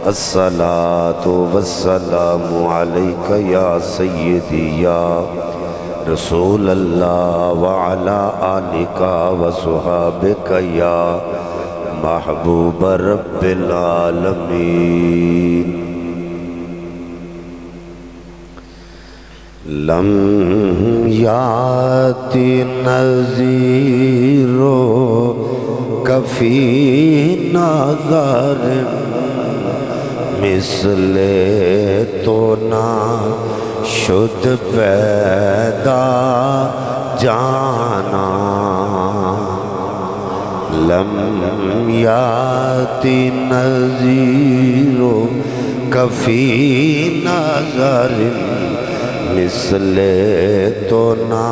الصلاة والسلام علیکہ یا سیدی یا رسول اللہ وعلا آلکہ وصحابکہ یا محبوب رب العالمین لم یاتی نظیر کفی نظر مثل تو نہ شد پیدا جانا لم یاتی نظیر کفی نظر مثل تو نہ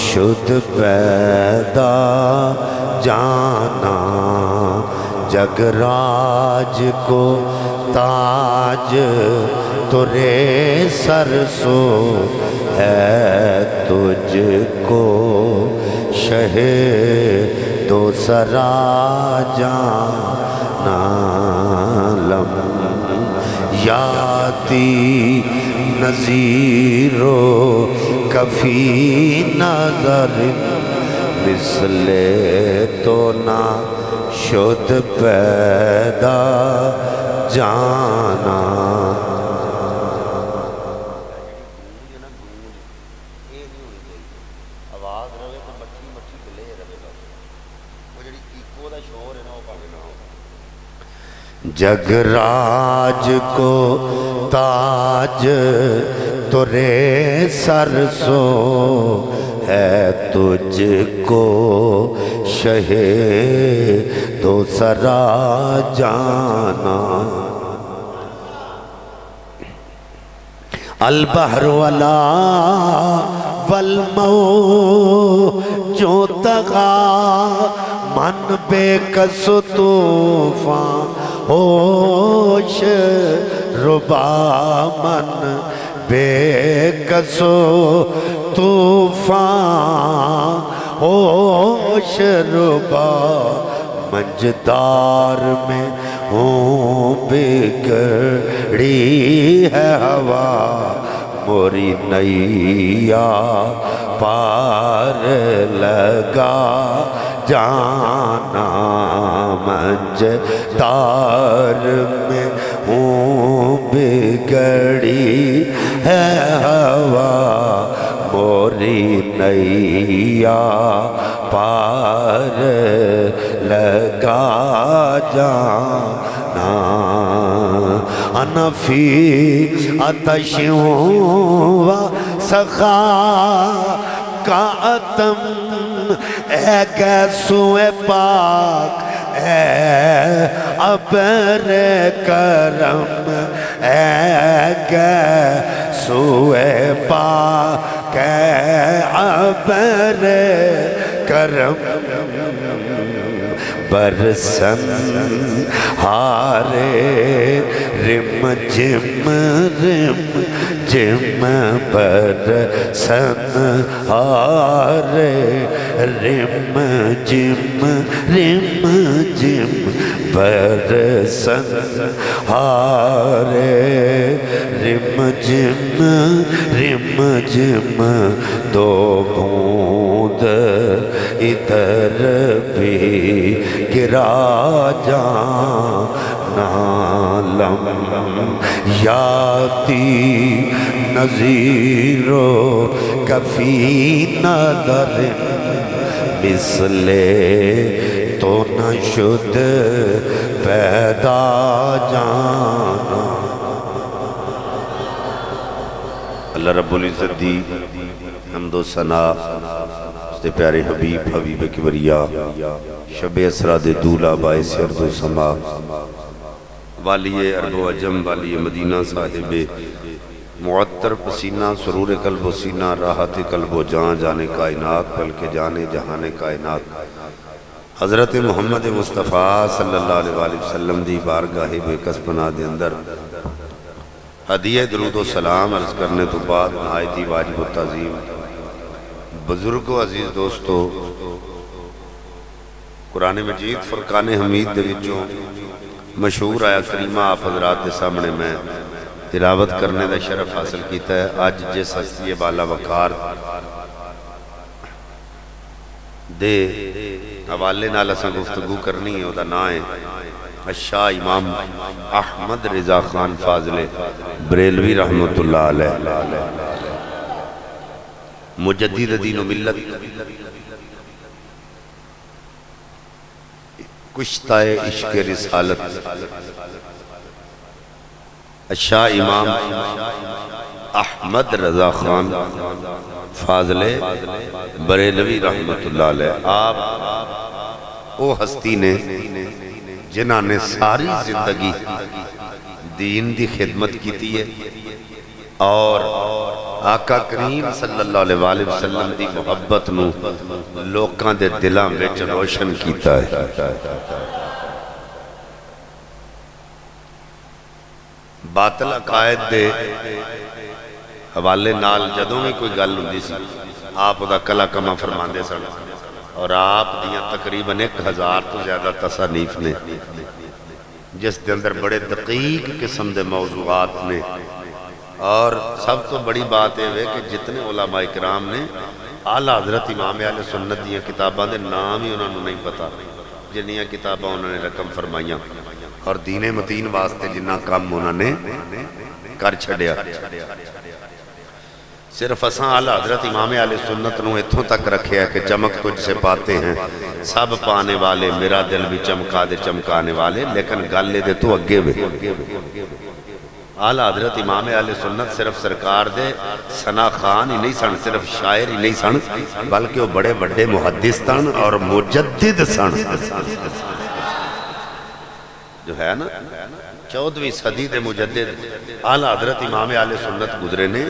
شد پیدا جانا جگراج کو تاج ترے سر سو ہے تجھ کو شہ تو سرا جانا لم یاتی نظیر کفی نظر مثل تو نہ شد پیدا جانا جگراج کو تاج ترے سر سو ہے تجھ کو شہ تو سرا جانا البحر والا والموج تغا من بے کس طوفان ہوش ربا من بے کس طوفان ہوش ربا منجدار میں ہوں بگڑی ہے ہوا موری نیا پار لگا جانا منجدار میں ہوں بگڑی ہے ہوا موری نیا پار لگا جانا انا فی آتشوں و سخا کا اتم اے گیسوئے پاک اے ابر کرم اے گیسوئے پاک اے ابر کرم برسن ہارے رم جم جم برسن ہارے رم جم برسن ہارے رم جم دو بوند ادھر بھی گرا جانا لم یاتی نظیر کفی نظر مثل تو نہ شد پیدا جانا اللہ رب العزت دی حمد و ثنا اس دے پیارے حبیب کبریا شب اسرا دے دولا باعث ارض و سما والی عرب و عجم والی مدینہ صاحب معطر پسینہ سرور قلب و سینہ راحت قلب و جان جانے کائنات بلکہ جانے جہان کائنات حضرت محمد مصطفیٰ صلی اللہ علیہ وسلم دی بارگاہ بے کس پناہ دے اندر ہدیہ درود و سلام عرض کرنے تو بعد نہایتی واجب و تعظیم بزرگ و عزیز دوستو قرآن مجید فرقان حمید دے وچوں مشہور آیا کریمہ آپ حضرات کے سامنے میں تلاوت کرنے دا شرف حاصل کیتا ہے. آج جس ہستی بالا وقار دے حوالے نال اساں گفتگو کرنی ہے او دا نام ہے شاہ امام احمد رضا خان فاضل بریلوی رحمت اللہ علیہ، مجدد دین و ملت، کشتہ عشق رسالت. شاہ امام احمد رضا خان فاضل بریلوی رحمت اللہ علیہ. آپ او ہستی نے جنہاں نے ساری زندگی دین دی خدمت کیتی ہے اور آقا کریم صلی اللہ علیہ وآلہ وسلم دی محبت نو لوکاں دے دلاں وچ روشن کیتا ہے. باطل عقائد دے حوالے نال جدوں بھی کوئی گل ہوندی سی آپ دا کلا کما فرماندے سن اور آپ دیاں تقریباً 1000 تو زیادہ تصانیف نے جس دے اندر بڑے دقیق قسم دے موضوعات نے. اور سب تو بڑی بات ہے کہ جتنے علماء اکرام نے اعلیٰ حضرت امام اہل سنت دیاں کتاباں دے نام ہی انہوں نے نہیں پتا جنیاں کتاباں انہوں نے رقم فرمائیاں اور دین متین واسطے جنہ کام انہوں نے کر چھڑیا. صرف اساں اعلیٰ حضرت امام اہل سنت نو اتھوں تک رکھے ہے کہ چمک تجھ سے پاتے ہیں سب پانے والے میرا دل بھی چمکا دے چمکانے والے، لیکن گالے دے تو اگے بھی. اعلیٰ حضرت امام اہل سنت صرف سرکار دے ثنا خان ہی نہیں سن، صرف شاعر ہی نہیں سن، بلکہ وہ بڑے بڑے محدث سن اور مجدد سن. جو ہے نا 14ویں صدی دے مجدد اعلیٰ حضرت امام اہل سنت گزرے نے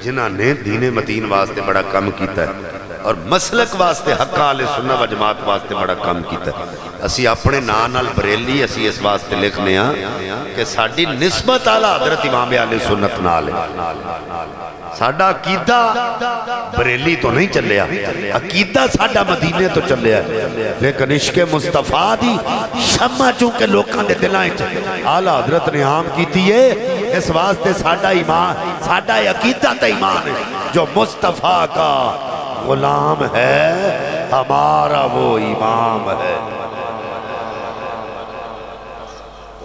جنہاں نے دین متین واسطے بڑا کم کیتا ہے اور مسلک واسطے حق اہل سنت و جماعت واسطے بڑا کم کیتا ہے. اسی اپنے نال بریلی اسی اس واسطے لکھنے ہیں کہ ساڈی نسبت اعلیٰ حضرت امام اہل سنت نال ہے. ساڈا عقیدہ بریلی تو نہیں چلیا، عقیدہ ساڈا مدینے تو چلیا ہے، لیکن عشق مصطفیٰ دی شمع چونکہ لوکاں دے دلائیں چلے اعلیٰ حضرت نے عام کیتی ہے. اس واسطے ساڈا ایمان، ساڈا عقیدہ تا ایمان ہے جو مصطفیٰ کا غلام ہے ہمارا وہ امام ہے.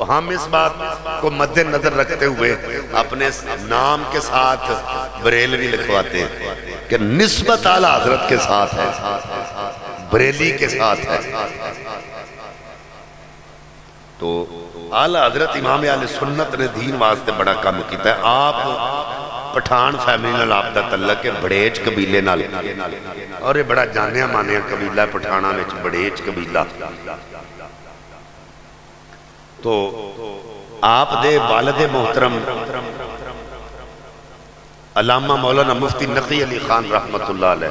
ہم اس بات کو مد نظر رکھتے ہوئے اپنے نام کے ساتھ بریلوی لکھواتے ہیں کہ نسبت اعلیٰ حضرت کے ساتھ ہے، بریلی کے ساتھ ہے. تو اعلیٰ حضرت امام اہل سنت نے دین واسطے بڑا کم کیتا ہے. آپ پٹھان فیملی نال آپ دا تعلق ہے بڑیچ قبیلے نال اور یہ بڑا جانیا مانیا قبیلہ پٹھانا وچ بڑیچ قبیلہ. تو آپ دے والد محترم علامہ مولانا مفتی نقی علی خان رحمت اللہ علیہ،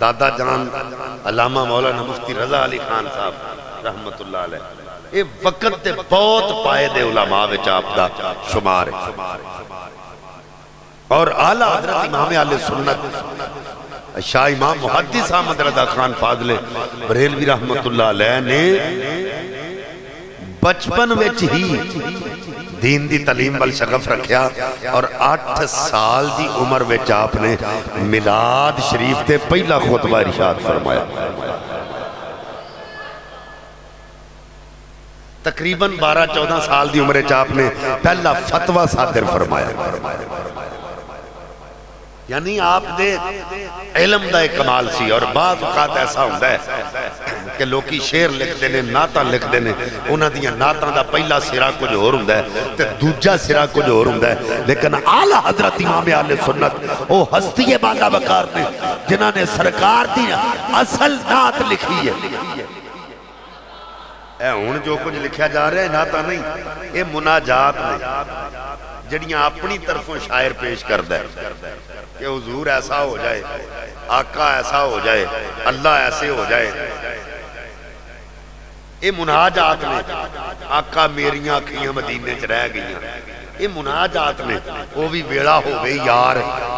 دادا جان علامہ مولانا مفتی رضا علی خان صاحب رحمت اللہ علیہ، یہ وقت دے بہت پائے دے علماء وچ آپ دا شمار ہے. اور اعلیٰ حضرت امام اہل سنت شاہ امام محدث احمد رضا خان فاضل بریلوی رحمت اللہ علیہ نے بچپن وچ ہی دین دی تعلیم وال شغف رکھیا اور 8 سال دی عمر وچ آپ نے میلاد شریف تے پہلا خطبہ ارشاد فرمایا. تقریباً 12-14 سال دی عمر وچ آپ نے پہلا فتوہ صادر فرمایا. یعنی آپ دے علم دا ایک کمال سی. اور بعض اوقات ایسا ہوتا ہے کہ لوکی شعر لکھ دینے نعتاں لکھ دینے انہاں دیاں نعتاں دا پہلا سرا کچھ اور ہوتا ہے تے دوجا سرا کچھ اور ہوتا ہے، لیکن اعلیٰ حضرت امام اہل سنت وہ ہستی بالا وقار نے جنہاں نے سرکار دی اصل نعت لکھی ہے. اے ہن جو کچھ لکھیا جا رہا ہے نعتاں نہیں، اے مناجات نہیں جڑیاں اپنی طرفوں شاعر پیش کردا ہے کہ حضور ایسا ہو جائے، آقا ایسا ہو جائے، اللہ ایسے ہو جائے. یہ مناجات نے آقا میریاں اکھیاں مدینے چ رہ گئیاں، یہ مناجات نے وہ بھی ویڑا ہو گئی یار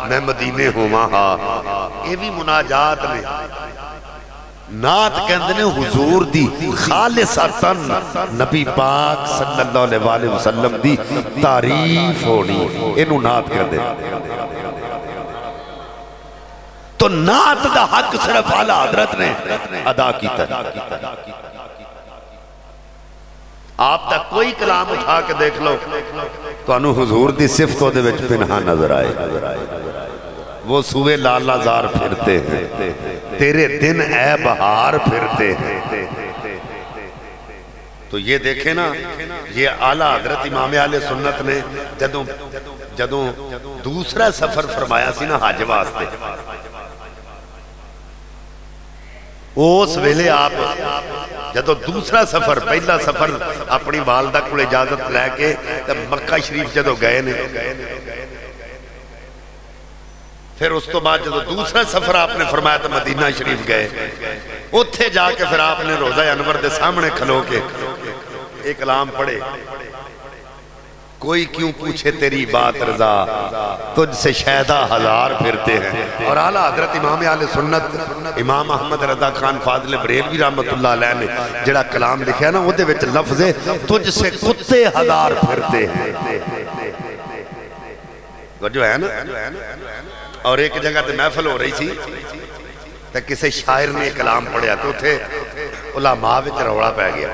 میں مدینے ہوا ہاں، یہ بھی مناجات نے. نعت کہندے نے حضور دی خالصتاً نبی پاک صلی اللہ علیہ وسلم دی تعریف ہونی، انہوں نعت کہندے۔ تو نعت دا حق صرف اعلیٰ حضرت نے ادا کیتا ہے۔ آپ تک کوئی کلام اٹھا کے دیکھ لو تو انہوں حضور دی صفتوں دے وچ پنہا نظر آئے۔ وہ سوئے لالا زار پھرتے ہیں، تیرے دن اے بہار پھرتے ہیں۔ تو یہ دیکھیں نا، یہ اعلیٰ حضرت امام اہل سنت نے جدوں دوسرا سفر فرمایا سی نا حج واسطے، اس ویلے آپ جدو دوسرا سفر، پہلا سفر اپنی والدہ کو اجازت لے کے مکہ شریف جدو گئے نے، پھر اس تو بعد جدو دوسرا سفر آپ نے فرمایا تو مدینہ شریف گئے، اتھے جا کے پھر آپ نے روضہ انور دے سامنے کھلو کے ایک کلام پڑھے، کوئی کیوں پوچھے تیری بات رضا، تجھ سے شہدہ ہزار پھرتے ہیں۔ اور اعلیٰ حضرت امام اہل سنت امام احمد رضا خان فاضل بریلوی رحمت اللہ علیہ نے جڑا کلام لکھیا نا، وہ دے وچ لفظ ہے تجھ سے کتے ہزار پھرتے ہیں، جو ہے نا۔ اور ایک جگہ تے محفل ہو رہی تھی تو کسی شاعر نے کلام پڑھیا تو تھے علماء وچ روڑا پہ گیا،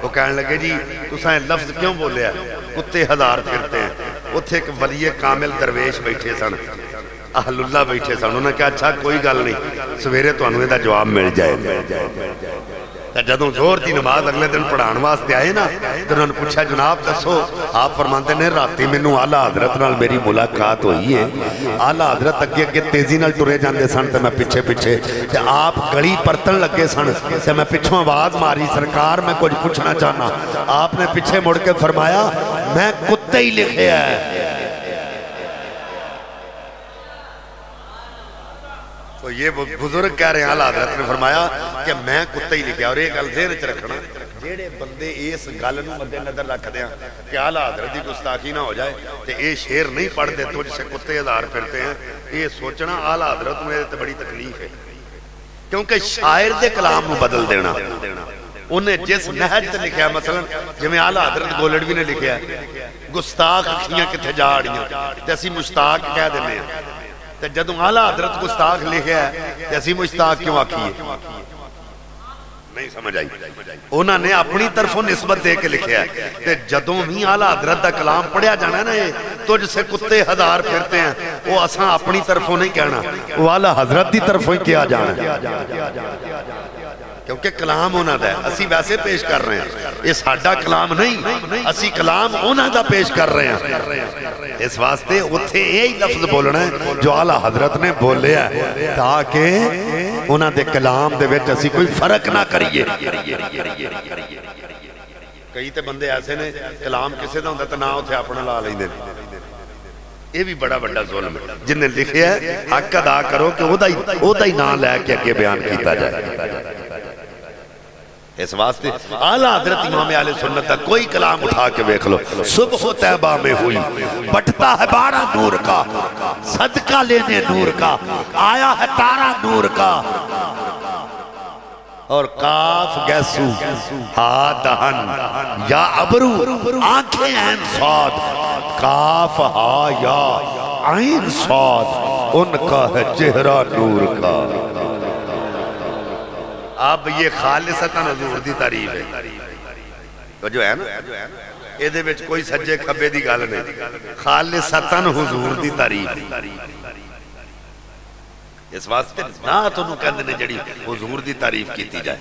وہ کہنے لگے جی تساں لفظ کیوں بولیا کتے ہزار پھرتے ہیں؟ اتھے ایک ولی کامل درویش بیٹھے سن، اہل اللہ بیٹھے سن، انہوں نے کہا اچھا کوئی گل نہیں، سویرے تو انہوں دا جواب مل جائے۔ جدوں زور دی نماز اگلے دن پڑھان واسطے آئے نا، تو انہوں نے پوچھا جناب دسو، آپ فرماتے ہیں راتی مینوں اعلیٰ حضرت نال میری ملاقات ہوئی ہے، اعلیٰ حضرت اگے اگے تیزی نال ٹرے جاندے سن تے میں پیچھے پیچھے، تے آپ گڑی پرتن لگے سن تے میں پچھوں آواز ماری سرکار میں کچھ پوچھنا چاہنا، آپ نے پیچھے مڑ کے فرمایا میں کتے ہی لکھے ہے۔ تو یہ بزرگ کہہ رہے ہیں اعلیٰ حضرت نے فرمایا کہ میں کتے ہی لکھیا۔ اور ایک گل ذہن وچ رکھنا، جیڑے بندے اس گل نوں مد نظر رکھ دیاں کہ اعلیٰ حضرت دی گستاخی نہ ہو جائے تے اے شعر نہیں پڑھ دے تجھ سے کتے ہزار پھرتے ہیں، یہ سوچنا اعلیٰ حضرت میں تے بڑی تکلیف ہے، کیونکہ شاعر دے کلام نوں بدل دینا۔ انہیں جس نہج تے لکھیا، مثلا جویں اعلیٰ حضرت گولڑوی نے لکھیا گستاخ اکھیاں کتھے جاڑیاں تے اسی مشتاق کہہ دینے ہیں، تے جدوں اعلیٰ حضرت گستاخ لکھیا ہے تے اسی مشتاق کیوں آکھیے؟ نہیں سمجھ آئی۔ انہوں نے اپنی طرفوں نسبت دے کے لکھیا ہے تے جدوں بھی اعلیٰ حضرت دا کلام پڑھیا جانا ہے نا، یہ تجھ سے کتے ہزار پھرتے ہیں، وہ اساں اپنی طرفوں نہیں کہنا، وہ اعلیٰ حضرت دی طرفوں ہی کیا جانا ہے، کیونکہ کلام ہونا دا ہے، اسی ویسے پیش کر رہے ہیں، یہ ساڈا کلام نہیں، اسی کلام ہونا دا پیش کر رہے ہیں۔ اس واسطے اتھے یہی لفظ بولنا ہے جو اعلیٰ حضرت نے بولے ہیں، تاکہ انہاں دے کلام دے وچ اسی کوئی فرق نہ کریے۔ کئی تے بندے ایسے نے کلام کسے دا ہوندا تے نہ اتھے اپنا لا لیندے، یہ بھی بڑا بڑا ظلم ہے۔ جن نے لکھیا ہے حق ادا کرو کہ او دا ہی نام لے کے اگے بیان کیتا جائے۔ اس واسطے اعلیٰ حضرت امام اہل سنت کا کوئی کلام اٹھا کے دیکھ لو، صبح طیبہ میں ہوئی بٹتا ہے بارہ نور کا، صدقہ لینے نور کا، آیا ہے تارا نور کا، اور کاف گیسو ہا دہن یا ابرو آنکھیں عین صاد، کاف ہا یا عین صاد، ان کا ہے چہرہ نور کا۔ اب یہ خالصتاً حضور دی تعریف ہے، تو جو ہے نا یہ دے وچ کوئی سجے کھبے دی گل نہیں، خالصتاً حضور دی تعریف۔ اس واسطے نہ تو نو کہندے نے جڑی حضور دی تعریف کیتی جائے۔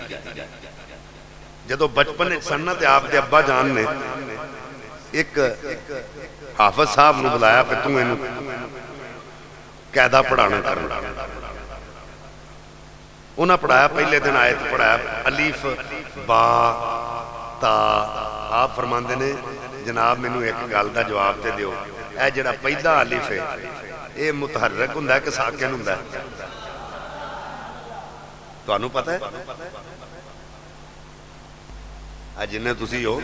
جدو بچپن سننا تے آپ دے ابا جان نے ایک حافظ صاحب نو بلایا پہ تو انہوں قیدہ پڑھانا کرنا، انہاں پڑھایا، پہلے دن آیت پڑھایا الف با تا، آپ فرماندے نے جناب میں نے ایک گل دا جواب تے دیو، اے جڑا پہلا الف ہے اے متحرک ہوندا ہے کہ ساکن ہوندا ہے؟ تو انہوں پتہ ہے؟ جنہیں تسی ہو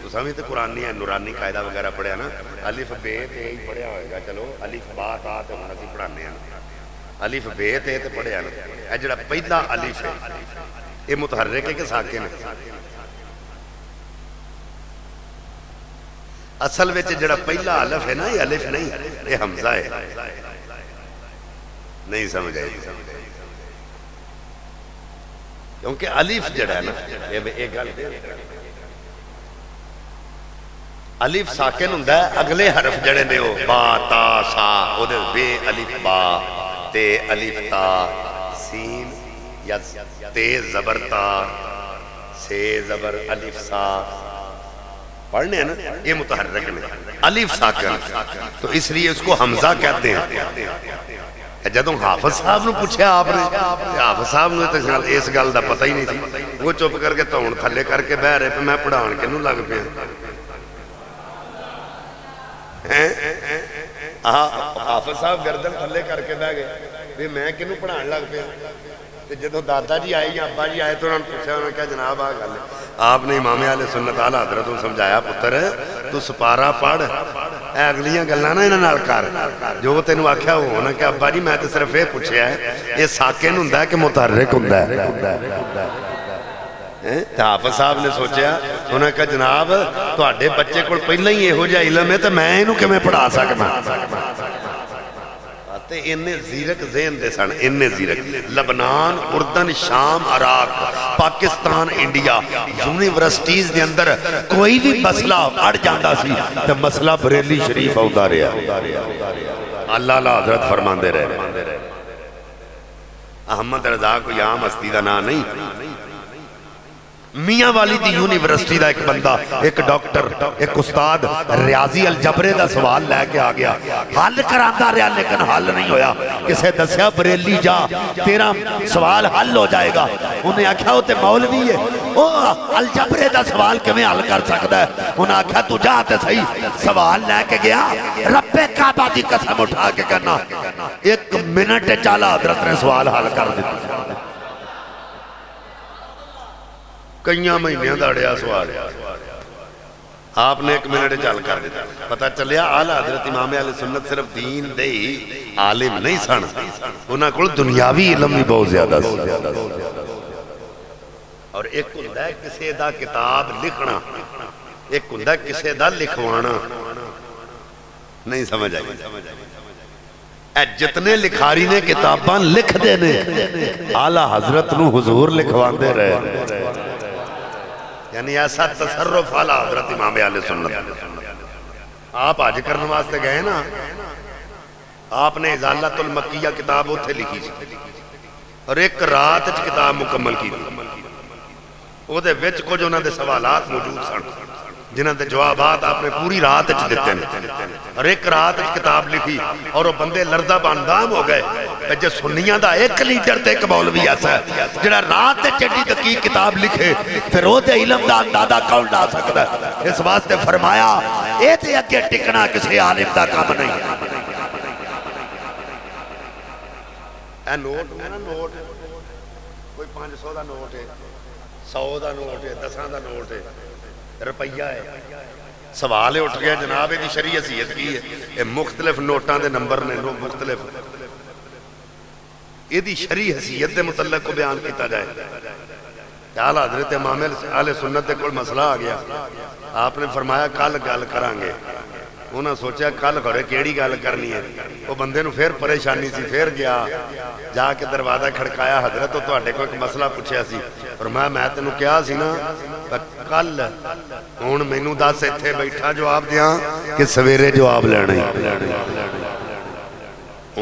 تو سمجھتے تے قرآنی ہے، نورانی قائدہ وغیرہ پڑھیا نا، الف بے تے ہی پڑھیا ہوئے گا، چلو الف با تا تے ہوندا سی پڑھانے ہیں، الف بے تے پڑھیا نا، اے جڑا پہلا الف ہے یہ متحرک ہے کہ ساکن ہے؟ اصل وچ جڑا پہلا الف ہے نا یہ الف نہیں یہ حمزہ ہے. نہیں سمجھ آئی؟ کیونکہ الف جڑا ہے نا ایک گل الف ساکن ہوندا ہے اگلے حرف جڑے نے وہ با تا سا او دے بے الف با تے الف تا سین یا تے زبر تا سے زبر الف سا پڑھنے ہیں نا یہ متحرک میں الف ساکن تو اس لیے اس کو حمزہ کہتے ہیں. جدوں حافظ صاحب نے پوچھا آپ نے حافظ صاحب نے اس گل دا پتہ ہی نہیں تھی وہ چپ کر کے تون تھلے کر کے بہ رہے پہ میں پڑھان کے نوں لگ پیا. حافظ صاحب گردن تھلے کر کے بہ گئے بھی میں کنوں پڑھان لگ پیا. جدو دادا جی آئے یا ابا جی آئے تو انہوں نے پوچھا انہوں نے کہا جناب آ گل آپ نے امام اہل سنت اعلی حضرت کو سمجھایا پتر تو سپارہ پڑھ اے اگلیاں گلاں نہ انہاں نال کر جو تینوں آکھیا ہو نا کہ ابا جی میں تے صرف یہ پوچھیا ہے یہ ساکن ہوندا ہے کہ متحرک ہوندا ہے. حافظ صاحب نے سوچیا انہوں نے کہا جناب تواڈے بچے کول پہلا ہی یہو جہا علم ہے تو میں اینوں کیویں پڑھا سکدا. انہیں زیرک ذہن دے سن انہیں زیرک لبنان اردن شام عراق پاکستان انڈیا یونیورسٹیز دے اندر کوئی بھی مسئلہ اڑ جاندہ سی تو مسئلہ بریلی شریف ہوتا رہا. اللہ اللہ حضرت فرماندے رہے. احمد رضا کو یہاں مستی دا نا نہیں میاں والی دی یونیورسٹی دا ایک بندہ ایک ڈاکٹر ایک استاد ریاضی الجبرے دا سوال لے کے آ گیا حل کراندہ رہا لیکن حل نہیں ہویا. کسے دسیا بریلی جا تیرا سوال حل ہو جائے گا. انہیں آکھا ہوتے مولوی ہے الجبرے دا سوال کمیں حل کر سکتا ہے. انہیں آکھا تو جاتے صحیح سوال لے کے گیا رب کعبہ دی قسم اٹھا کے کرنا 1 منٹ چالا حضرت نے سوال حل کر دیتا. کئیاں مہینیاں داڑیا سوال آپ نے 1 منٹ چل کر دیتا. پتہ چلیا اعلیٰ حضرت امام اہل سنت صرف دین دے ہی عالم نہیں سن انہاں کو دنیاوی علم بھی بہت زیادہ سی. اور ایک ہوندا ہے کسے دا کتاب لکھنا ایک ہوندا ہے کسے دا لکھوانا. نہیں سمجھ آئی؟ جتنے لکھاری نے کتاباں لکھ دینے اعلیٰ حضرت نو حضور لکھوان دے رہے یعنی ایسا تصرف اعلیٰ حضرت امام اہل سنت. آپ آج کرنے واسطے گئے نا آپ نے ازالت المکیہ کتاب اتھے لکھی اور 1 رات کتاب مکمل کی وہ دے وچ کو جو انہوں نے سوالات موجود سن جنہاں دے جوابات آپ نے پوری رات دیتے ہیں اور 1 رات کتاب لکھی اور وہ بندے لرزہ باندام ہو گئے کہ سنیاں دا 1 لیڈر تے ایک مولوی ایسا ہے جنہاں رات چڑی دقیق کتاب لکھے پھر وہ دے علم دا اندازہ کون لا سکتا ہے. اس واسطے فرمایا اے تے اگے ٹکنا کسی عالم دا کام نہیں. اے نوٹ ہے نا نوٹ کوئی 500 دا نوٹ ہے 100 دا نوٹ ہے 10 دا نوٹ ہے روپیہ ہے سوال اٹھ گیا جناب یہ شرعی حیثیت کی ہے یہ مختلف نوٹاں دے نمبر نے مختلف یہ دی شرعی حیثیت دے متعلق کو بیان کیتا جائے. اعلیٰ حضرت امام اہل سنت دے کوئی مسئلہ آ گیا آپ نے فرمایا کل گل کرانگے. انہاں سوچا کل گھرے کیڑی گل کرنی ہے وہ بندے نو پھر پریشانی سی پھر گیا جا کے دروازہ کھڑکایا حضرت تو اٹھے کو ایک مسئلہ پوچھیا سی فرمایا میں تینوں کیا سی نا کل ہون مینوں 10 ایتھے بیٹھا جواب دیاں کہ سویرے جواب لینا ہی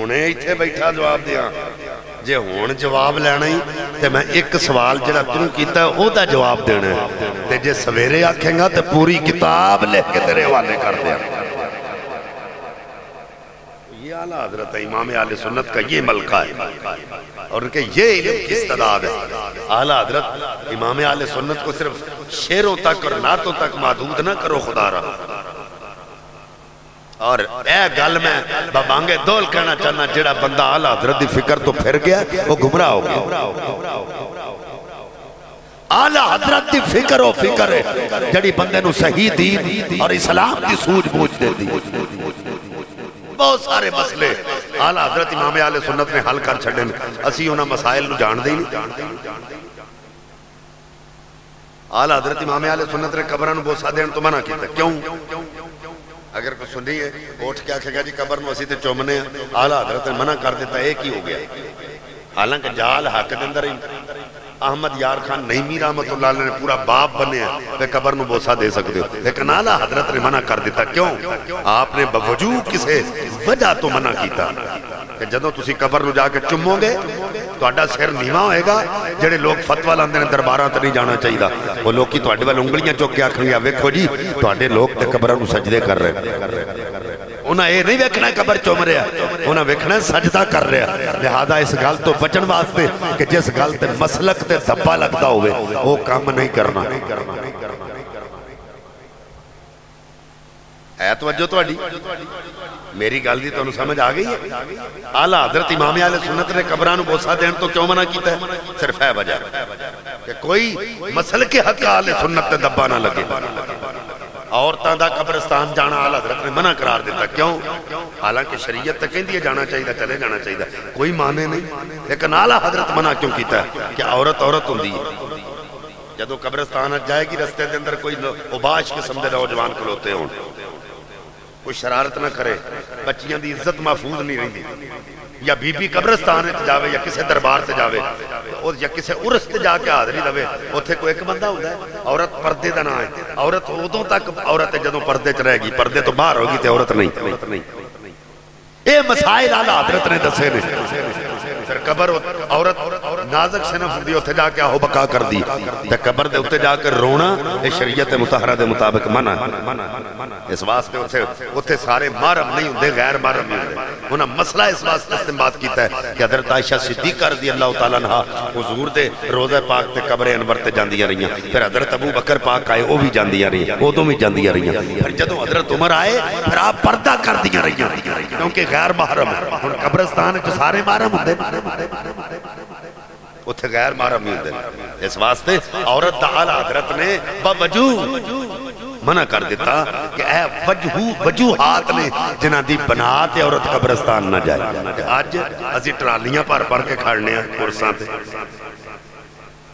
انہیں ایتھے بیٹھا جواب دیاں جے ہون جواب لینا ہی تے میں 1 سوال جڑا تنوں کیتا ہے او دا جواب دینا ہے تے جے سویرے آکھیں گا تے پوری کتاب لکھ کے تیرے حوالے کر دیا. یہ اعلیٰ حضرت امام اہل سنت کا یہ ملکہ ہے اور ان کے یہ علم کی استعداد ہے. اعلیٰ حضرت امام اہل سنت کو صرف شعروں تک اور نعتوں تک محدود نہ کرو خدا رہا. اور اے گل میں بابانگے دول کہنا چاہنا جڑا بندہ اعلیٰ حضرت دی فکر تو پھر گیا وہ گمراہ ہو گیا. اعلیٰ حضرت دی فکر و فکر ہے جڑی بندے نو صحیح دین اور اسلام دی سوج بوجھ دے دی. بہت سارے مسئلے اعلیٰ حضرت امام اہل سنت نے حل کر چھڑے اسی انہاں مسائل نو جان دیں آلہ حضرت امام اہل سنت نے قبراں نوں بوسا دین تو منع کیتا کیوں؟ اگر کوئی سنی ہے اٹھ کے آکھے گا جی قبر نوں اسی تے چومنے ہیں، آلہ حضرت نے منع کر دیتا ایک ہی ہو گیا۔ حالانکہ جال حق دے اندر احمد یار خان نعیمی رحمت اللہ علیہ نے پورا باپ بنے ہیں کہ قبر نوں بوسا دے سکتے ہو، لیکن اعلیٰ حضرت نے منع کر دیتا کیوں؟ آپ نے بوجود کسے وجہ تو منع کیتا کہ جدوں تسی قبر نوں جا کے چمو گے تہاڈا سر نیواں ہوئے گا۔ جڑے لوگ فتویٰ لاندے نے درباراں تے نہیں جانا چاہیے، وہ لوگ کی تہاڈے ول انگلیاں چک کے آکھن گے ویکھو جی تہاڈے لوگ تے قبراں نوں سجدے کر رہے ہیں۔ انہاں یہ نہیں ویکھنا قبر چوم رہا، انہاں ویکھنا سجدہ کر رہا۔ لہذا اس گل تو بچن واسطے کہ جس گل تے مسلک تے دھبا لگتا ہوئے وہ کام نہیں کرنا۔ ہے توجہ تہاڈی؟ میری گل دی تانوں سمجھ آ گئی ہے؟ اعلیٰ حضرت امام اہل سنت نے قبراں نوں بوسا دین تو کیوں منع کیتا ہے؟ صرف ہے وجہ کہ کوئی مسلک حق اہل سنت تے دھبا نہ لگے۔ عورتاں دا قبرستان جانا اعلیٰ حضرت نے منع قرار دیتا کیوں؟ حالانکہ شریعت تے کہندی ہے جانا چاہیے، چلے جانا چاہیے، کوئی مانے نہیں، لیکن اعلیٰ حضرت منع کیوں کیتا ہے کہ عورت ہوندی ہے۔ جدوں قبرستان جائے گی رستے دے اندر کوئی اوباش قسم دے نوجوان کھلوتے ہون، کوئی شرارت نہ کرے، بچیاں دی عزت محفوظ نہیں رہندی، یا بی بی قبرستان جاوے یا کسے دربار سے جاوے یا کسے عرس تے جا کے حاضری لوے، اوتھے کوئی ایک بندہ ہوندا ہے عورت پردے دا نہ ہے۔ عورت ادوں تک عورت جدوں پردے چ رہے گی، پردے تو باہر ہوگی تے عورت نہیں۔ اے مسائل اعلیٰ حضرت نے دسے نے۔ پھر قبر عورت نازک سنف دی اوتھے جا کے آہو بکا کر دی تے قبر دے اوتے جا کے رونا اے شریعت مطہرہ دے مطابق منع۔ اس واسطے اوتھے سارے محرم نہیں ہوندے، غیر محرم نہیں ہوندے۔ انہاں مسئلہ اس واسطے استنباط کیتا ہے کہ حضرت عائشہ صدیقہ رضی اللہ تعالیٰ عنہا حضور دے روضہ پاک تے قبر انور تے جاندیاں رہیاں، پھر حضرت ابو بکر پاک آئے وہ بھی جاندیاں رہیاں، ادوں بھی جاندیاں رہیاں، پھر جدوں حضرت عمر آئے پھر آپ پردہ کر دیاں رہیاں کیونکہ غیر محرم ہے۔ ہن قبرستان وچ سارے محرم ہوندے، اتھے غیر محرم نہیں ہوندے۔ اس واسطے عورت دا اعلیٰ حضرت نے باوجود منع کر دیتا کہ اے وجوہات نے جنہاں دی بنا تے عورت قبرستان نہ جائے۔ آج اسی ٹرالیاں پر کے کھڑنے ہیں کرساں تے،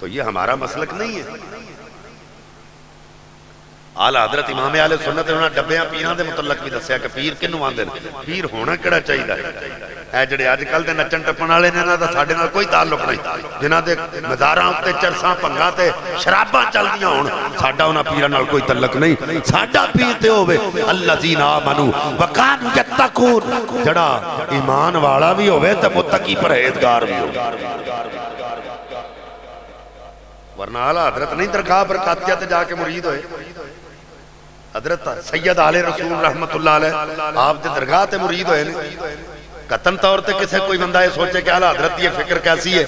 تو یہ ہمارا مسلک نہیں ہے۔ اعلیٰ حضرت امام اہل سنت نے انہاں ڈبیاں پیراں دے متعلق بھی دسیا کہ پیر کنوں آندے نے، پیر ہونا کیڑا چاہیے۔ اے جڑے اج کل دے نچن ٹپن والے نے انہاں دا ساڈے نال کوئی تعلق نہیں، جنہاں دے مزاراں تے چرساں بھنگاں تے شراباں چلدیاں ہون، ساڈا انہاں پیراں نال کوئی تعلق نہیں۔ ساڈا پیر تے ہوے الذین آمنوا وکانوا یتقون، جڑا ایمان والا بھی ہوے تے متقی پرہیزگار بھی ہوے۔ ورنہ اعلیٰ حضرت نہیں درگاہ برکاتیہ تے جا کے مرید ہوئے۔ حضرت سید آل رسول رحمت اللہ علیہ آپ دے درگاہ تے مرید ہوئے نے۔ قطن طور تے کسے کوئی بندہ یہ سوچے کہ اعلیٰ حضرت یہ فکر کیسی ہے؟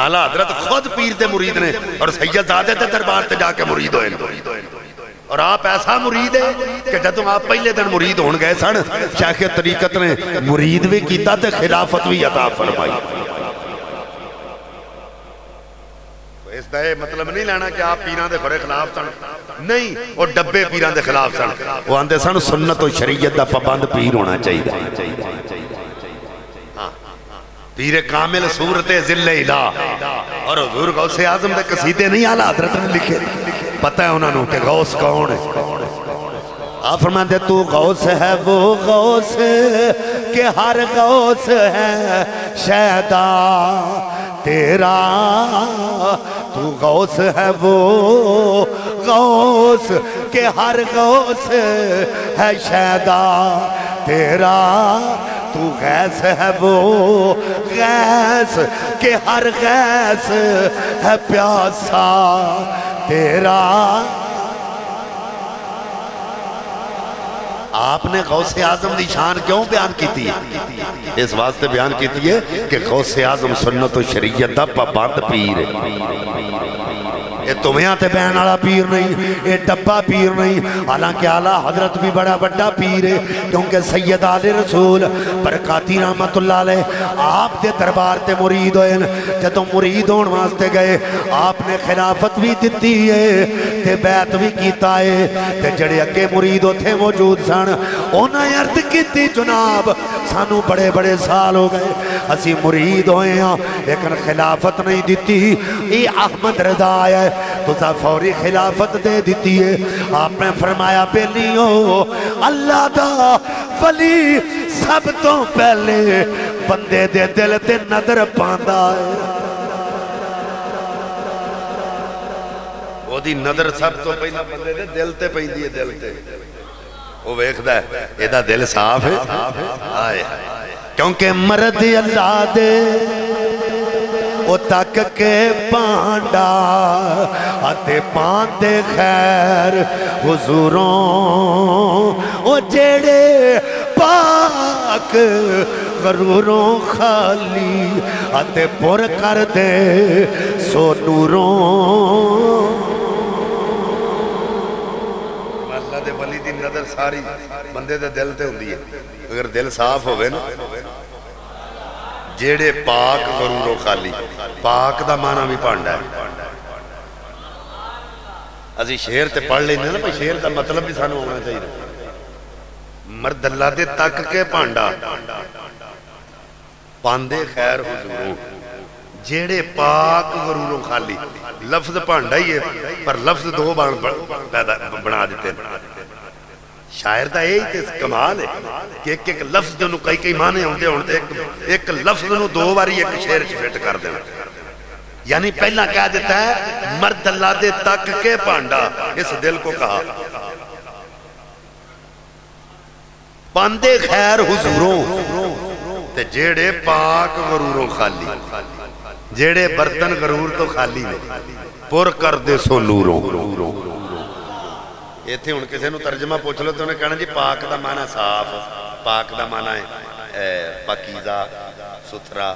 اعلیٰ حضرت خود پیر تے مرید نے اور سید زادے تے دربار تے جا کے مرید ہوئے، اور آپ ایسا مرید ہے کہ جدوں آپ پہلے دن مرید ہون گئے سن، شیخ طریقت نے مرید بھی کیتا تے خلافت بھی عطا فرمائی۔ اس دا یہ مطلب نہیں لینا کہ آپ پیران دے خورے خلاف سن، نہیں، وہ ڈبے پیران دے خلاف سن۔ وہ آندے سن سنت و شریعت دا پابند پیر ہونا چاہیے۔ پیر کامل صورت ذل الہ، اور حضور غوث اعظم دے قصیدے نہیں اعلیٰ حضرت نے لکھے، پتہ ہے انہوں نے کہ غوث کون ہے۔ آپ فرماتے تو غوث ہے وہ غوث کہ ہر غوث ہے شیدا تیرا، تو غوث ہے وہ غوث کہ ہر غوث ہے شیدا تیرا، تو غیث ہے وہ غیث کہ ہر غیث ہے پیاسا تیرا۔ آپ نے غوث اعظم دی شان کیوں بیان کیتی ہے؟ اس واسطے بیان کیتی ہے کہ غوث اعظم سنت و شریعت دا پابند پیر ہے۔ یہ تمہیں تے بہن والا پیر نہیں، یہ ڈبا پیر نہیں، حالانکہ اعلیٰ حضرت بھی بڑا بڑا پیر ہے، کیونکہ سید آل رسول برکاتی رحمت اللہ علیہ آپ دے دربار تے مرید ہوئے، جدوں مرید ہون واسطے گئے آپ نے خلافت بھی دیتی ہے تے بیعت بھی کیتا ہے، تے جڑے اگے مرید ہوتے موجود سن انہیں عرض کیتی جناب سانو بڑے بڑے سال ہو گئے اسی مرید ہوئے ہیں لیکن خلافت نہیں دیتی یہ احمد رضا آیا ہے تو سا فوری خلافت دے دیتی ہے آپ نے فرمایا بیلیوں اللہ دا ولی سب تو پہلے بندے دے دل تے نظر پاندا ہے وہ دی نظر سب تو پہلا بندے دے دل تے پہندی ہے دل تے وہ ویکھدا ہے ایدہ دل صاف ہے آئے کیونکہ مرد اللہ دے او تک کے پانڈا آتے پاندے خیر حضوروں او جیڑے پاک غروروں خالی آتے پر کر دے سو نوروں اللہ دے ولی دی نظر ساری بندے دے دل تے ہوندی ہے اگر دل صاف ہوئے نا جیڑے پاک غروروں خالی پاک دا معنی بھی پانڈا ہے ازی شیر تے پڑھ لینے نا شیر دا مطلب بھی سانو ہونا چاہیے مرد اللہ دے تک کے پانڈا پاندے خیر حضوروں جیڑے پاک غروروں خالی لفظ پانڈا ہی ہے پر لفظ دو بنا دیتے شاعر دا یہی تے کمال ہے کہ ایک لفظ دنوں کئی معنی ہوندے ایک لفظ دنوں دو باری ایک شعر فٹ کر دینا یعنی پہلا کہہ دیتا ہے مرد اللہ دے تک کے پانڈا اس دل کو کہا پاندے خیر حضوروں تے جیڑے پاک غروروں خالی جیڑے برتن غرور تو خالی نے پر کر دے سو نوروں یہ تھے ان کسی نو ترجمہ پوچھ لو تو انہیں کہنا جی پاک دا معنی صاف پاک دا معنی پاکیزہ ستھرا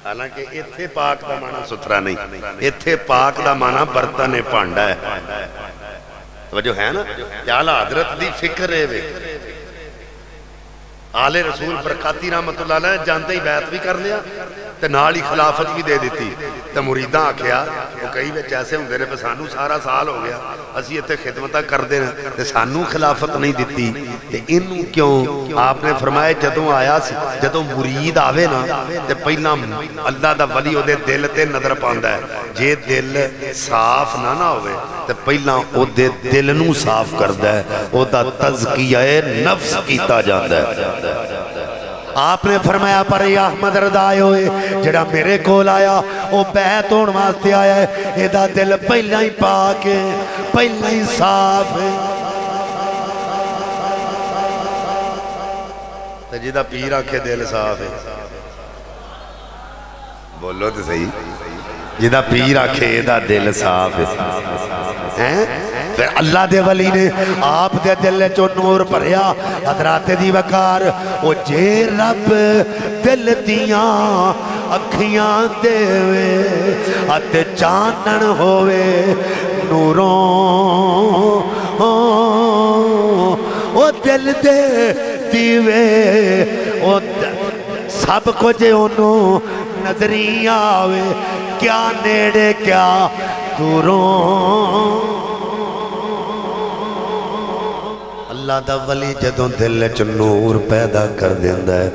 حالانکہ اتھے پاک دا معنی ستھرا نہیں اتھے پاک دا معنی برتن پانڈا ہے وجہ ہے نا کہ اعلیٰ حضرت دی فکر ہے آل رسول برکاتی رحمت اللہ علیہ جانتے ہی بیعت بھی کر لیا تے نالی خلافت بھی دے دیتی تے مریداں آکھیا وہ کئی بچ ایسے ہوں دینے پہ سانو سارا سال ہو گیا اسی اتنے خدمتہ کر دینا تے سانو خلافت نہیں دیتی تے انہوں کیوں آپ نے فرمایا جدوں آیا جدوں مرید آوے نا تے پہلا اللہ دا ولی ہو دے دل تے نظر پاندہ ہے جے دل صاف نہ ہوئے تے پہلا او دے دل نو صاف کردہ ہے او دا تزکیہ نفس کیتا جاندہ ہے آپ نے فرمایا پر یہ احمد رضا آئے ہوئے جڑا میرے کول آیا وہ بیعت ہون واسطے آیا ہے ایدہ دل پہلا ہی پاک ہے پہلا ہی صاف ہے جیدہ پیر آنکھے دل صاف ہے بولو تو صحیح جیدہ پیر آنکھے ایدہ دل صاف ہے پھر اللہ دے ولی نے آپ دے دل چو نور پریا حضرات دی وقار او جے رب دل دیاں اکھیاں دے وے ات چانن ہوئے نوروں او دل دے دیوے او سب کو جے انہوں نظری آوے کیا نیڑے کیا دوروں اللہ دا ولی جدوں دل چ نور پیدا کر دیندہ ہے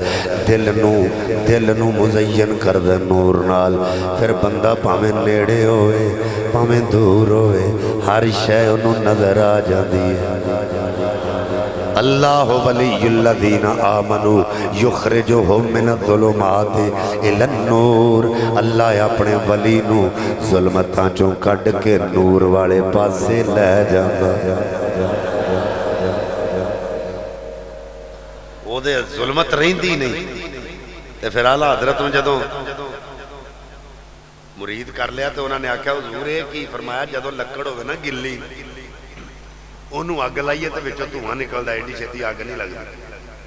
دل نو مزین کر دے نور نال پھر بندہ پامیں نیڑے ہوئے پامیں دور ہوئے ہر شے انہوں نظر آ جاندی ہے اللہ ولی الذین آمنوا یخرجہم من الظلمات الی النور اللہ اپنے ولی نو ظلمتاں چوں کڈ کے نور والے پاسے لے جاندا وہ دے ظلمت رہندی نہیں تے پھر اعلیٰ حضرت نے جدوں مرید کر لیا تو انہوں نے آکھیا حضور ہے کی فرمایا جدوں لکڑ ہوگا نا گلی انہوں آگ لائیے تو بچوں دھواں نکل دا ایڈی چھتی آگ نہیں لگ دا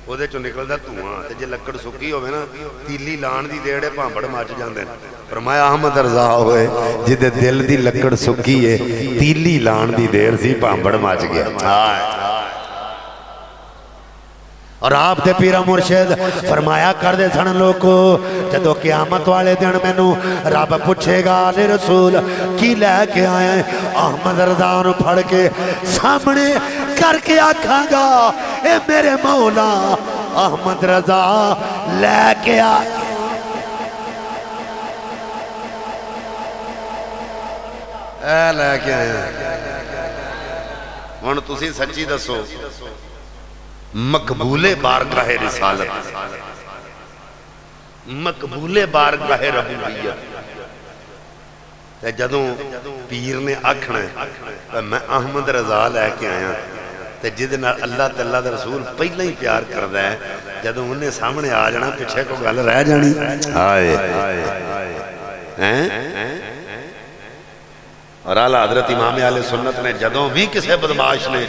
وہ دے چوں نکل دا دھواں تے جے لکڑ سکی ہوئے نا تیلی لان دی دیڑے پانپڑ ماچ جاندے فرمایا احمد رضا ہوئے جدے دل دی لکڑ سکی ہے تیلی لان دی دیر سی پانپڑ ماچ گیا اور آپ دے پیرا مرشد فرمایا کر دے سن لوگو جدو قیامت والے دن میں نو رب پوچھے گا آل رسول کی لے کے آئے احمد رضا نو پھڑ کے سامنے کر کے آکھاں گا اے میرے مولا احمد رضا لے کے آ اے لے کے آیا ہن تسی سچی دسو مقبول بارگاہ رسالت مقبول بارگاہ ربوبیت تے جدوں پیر نے آکھنا ہے میں احمد رضا لے کے آیا تے جدے نال اللہ تے اللہ دا رسول پہلا ہی پیار کردا ہے جدوں انہیں سامنے آ جانا پیچھے کو گل رہ جانی ہائے اور اعلیٰ حضرت امام اہل سنت نے جدوں بھی کسے بدماش نے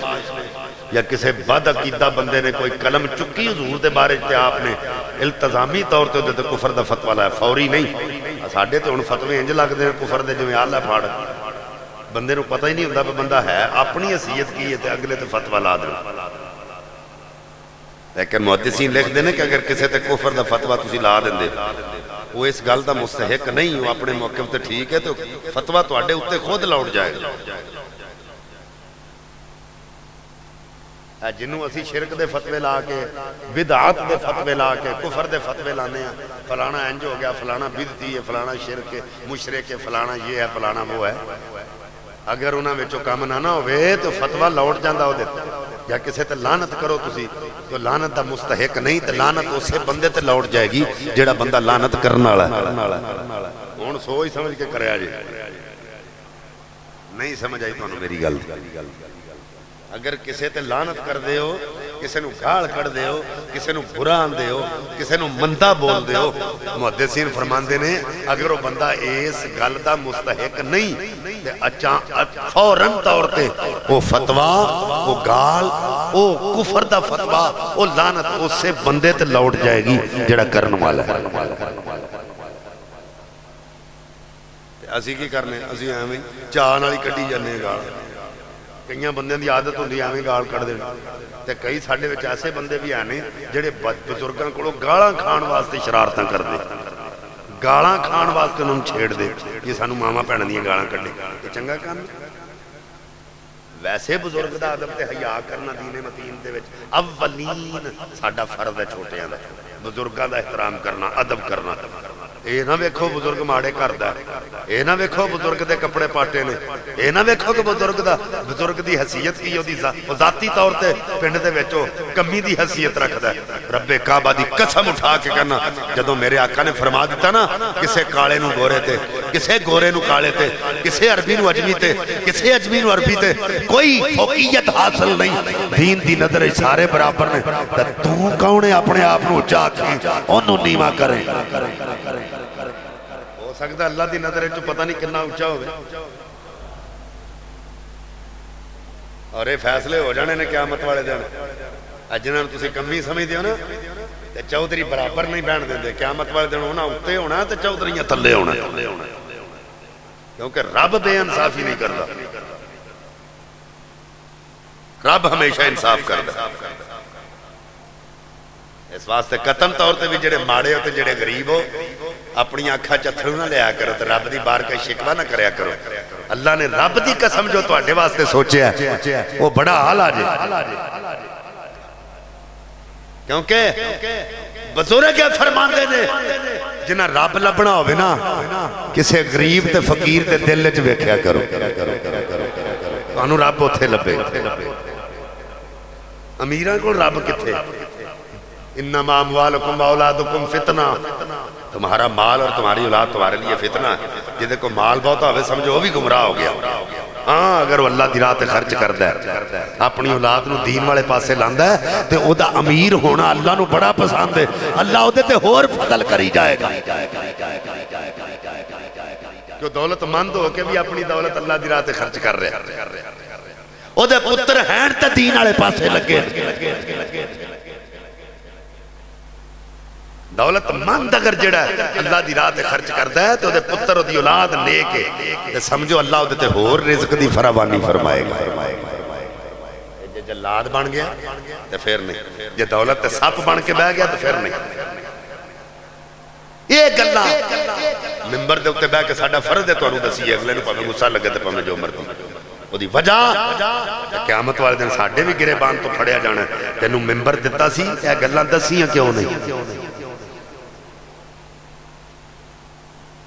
یا کسے بد عقیدہ بندے نے کوئی قلم چکی حضور دے بارے تے آپ نے التزامی طور تے دے کفر دا فتوہ لایا فوری نہیں ساڑھے تے ان فتوے انج لگ دے کفر دے جو میں آلہ پھاڑ بندے نو پتہ ہی نہیں ہوندہ پہ بندہ ہے اپنی حیثیت کی ہے تے اگلے تے فتوہ لا دے لیکن محدثین لکھ دینے کہ اگر کسے تے کفر دا فتوہ تسی لا دیں دے وہ اس گل دا مستحق نہیں وہ اپنے موقف تے ٹھیک ہے تو فتوہ تو اڈے اتے خود لوٹ جائے گا جنہوں اسی شرک دے فتوے لا کے بدعات دے فتوے لا کے کفر دے فتوے لانے ہیں فلانا انج ہو گیا فلانا بدعتی ہے فلانا شرک ہے مشرک ہے فلانا یہ ہے فلانا وہ ہے اگر انہاں وچوں کام نہ ہوئے تو فتوہ لوٹ جاندہ ہو دیتا یا کسے تے لعنت کرو تسی تو لعنت دا مستحق نہیں تے لعنت اسے بندے تے لوٹ جائے گی جیڑا بندہ لعنت کرنا والا ہن سوچ سمجھ کے کریا جی نہیں سمجھ آئی تو میری گل اگر کسے تے لعنت کر دے ہو کسے نو گھاڑ کر دے ہو کسے نو برا آن دے ہو کسے نو مندہ بول دے ہو محدثین فرمان دے نے اگر وہ بندہ اس گل دا مستحق نہیں فوراً طور تے وہ فتوہ وہ گال وہ کفر دا فتوہ وہ لعنت اس سے بندے تے لوٹ جائے گی جڑا کرن والا ہے اسی کی کرنے اسی ہمیں چاہن والی کٹی جانے گال کئیاں بندیاں دی عادت ہوندی ہمیں گال کٹ دے تے کئی ساڈے وچ ایسے بندے بھی آنے جڑے بزرگاں کولوں گالاں کھان واسطے شرارتاں کر دے گالاں کھان واسطے انہوں چھیڑ دے یہ سانو ماما بھیڑاں دیاں گالاں کڈے یہ چنگا کام ویسے بزرگ دا ادب تے حیا کرنا دین متین دے وچ اولین ساڈا فرض ہے چھوٹیاں دا بزرگاں دا احترام کرنا ادب کرنا اے نہ ویکھو بزرگ ماڑے کردا اے نہ ویکھو بزرگ دے کپڑے پاٹے نے اے نہ ویکھو کہ بزرگ دی حیثیت کی دی ذاتی طور تے پنڈ دے وچوں کمی دی حیثیت رکھدا ہے رب کعبہ دی قسم اٹھا کے کہنا جدوں میرے آقا نے فرما دیتا نا کسے کالے نو گورے تے کسے گورے نو کالے تے کسے عربی نو اجمی تے کسے اجمی نو عربی تے کوئی فوقیت حاصل نہیں دین دی نظر سارے برابر نے تو کون ہے اپنے آپ نو اونچا کے اونوں نیواں کرے ہو سکتا اللہ دی نظر جو پتہ نہیں کتنا اونچا ہوگا اور یہ فیصلے ہو جانے نے قیامت والے دن جنہاں تسی کمی سمجھ دیو نا تے چودھری برابر نہیں بہن دے دے قیامت والے دن ہونا اتے ہونا تے چودھریاں تھلے ہونا کیونکہ رب بے انصافی نہیں کرتا رب ہمیشہ انصاف کرتا اس واسطے قطن طور تے بھی جڑے ماڑے ہوتے جڑے غریب ہو اپنی آنکھا چتھرو نہ لیا کرو تو رب دی بار کا شکوہ نہ کریا کرو اللہ نے رب دی قسم جو تو اڈے واسطے سوچے ہے وہ بڑا حال آجے کیونکہ بزرگ کیا فرمان دے نے جنہ رب لبنا ہوئے نا کسے غریب تے فقیر تے دل لچ ویکھیا کرو انہوں رب اتھے لبے امیران کو رب کتھے انما اموالکم اولادکم فتنہ تمہارا مال اور تمہاری اولاد تمہارے لیے فتنہ ہے جدے کو مال بہتا ہوئے سمجھو وہ بھی گمراہ ہو گیا ہاں اگر وہ اللہ دی راہ تے خرچ کردہ ہے اپنی اولاد نو دین والے پاسے لاندہ ہے تے او دا امیر ہونا اللہ نو بڑا پسند ہے اللہ او دے تے ہور فضل کری جائے گا جو دولت مند ہو کے بھی اپنی دولت اللہ دی راہ تے خرچ کر رہے ہیں او دے پتر ہین تے دین والے پاسے لگے دولت مند اگر جڑا ہے اللہ دی راہ تے خرچ کرتا ہے تو دے پتر و دی اولاد لے کے تے سمجھو اللہ دے تے ہور رزق دی فراوانی فرمائے گا جے جلاد بن گیا تے پھر نہیں جے دولت تے سپ بن کے بہ گیا تے پھر نہیں یہ گلاں ممبر دے اتے بہ کے ساڈا فرض ہے تانوں دسیے اگلے نوں پاویں غصہ لگے تے پاویں جو مرضی وہ دی وجہ قیامت والے دن ساڑھے بھی گریبان تو پھڑیا جانا ہے تینوں ممبر دیتا سی اے گلاں دسیاں کیوں نہیں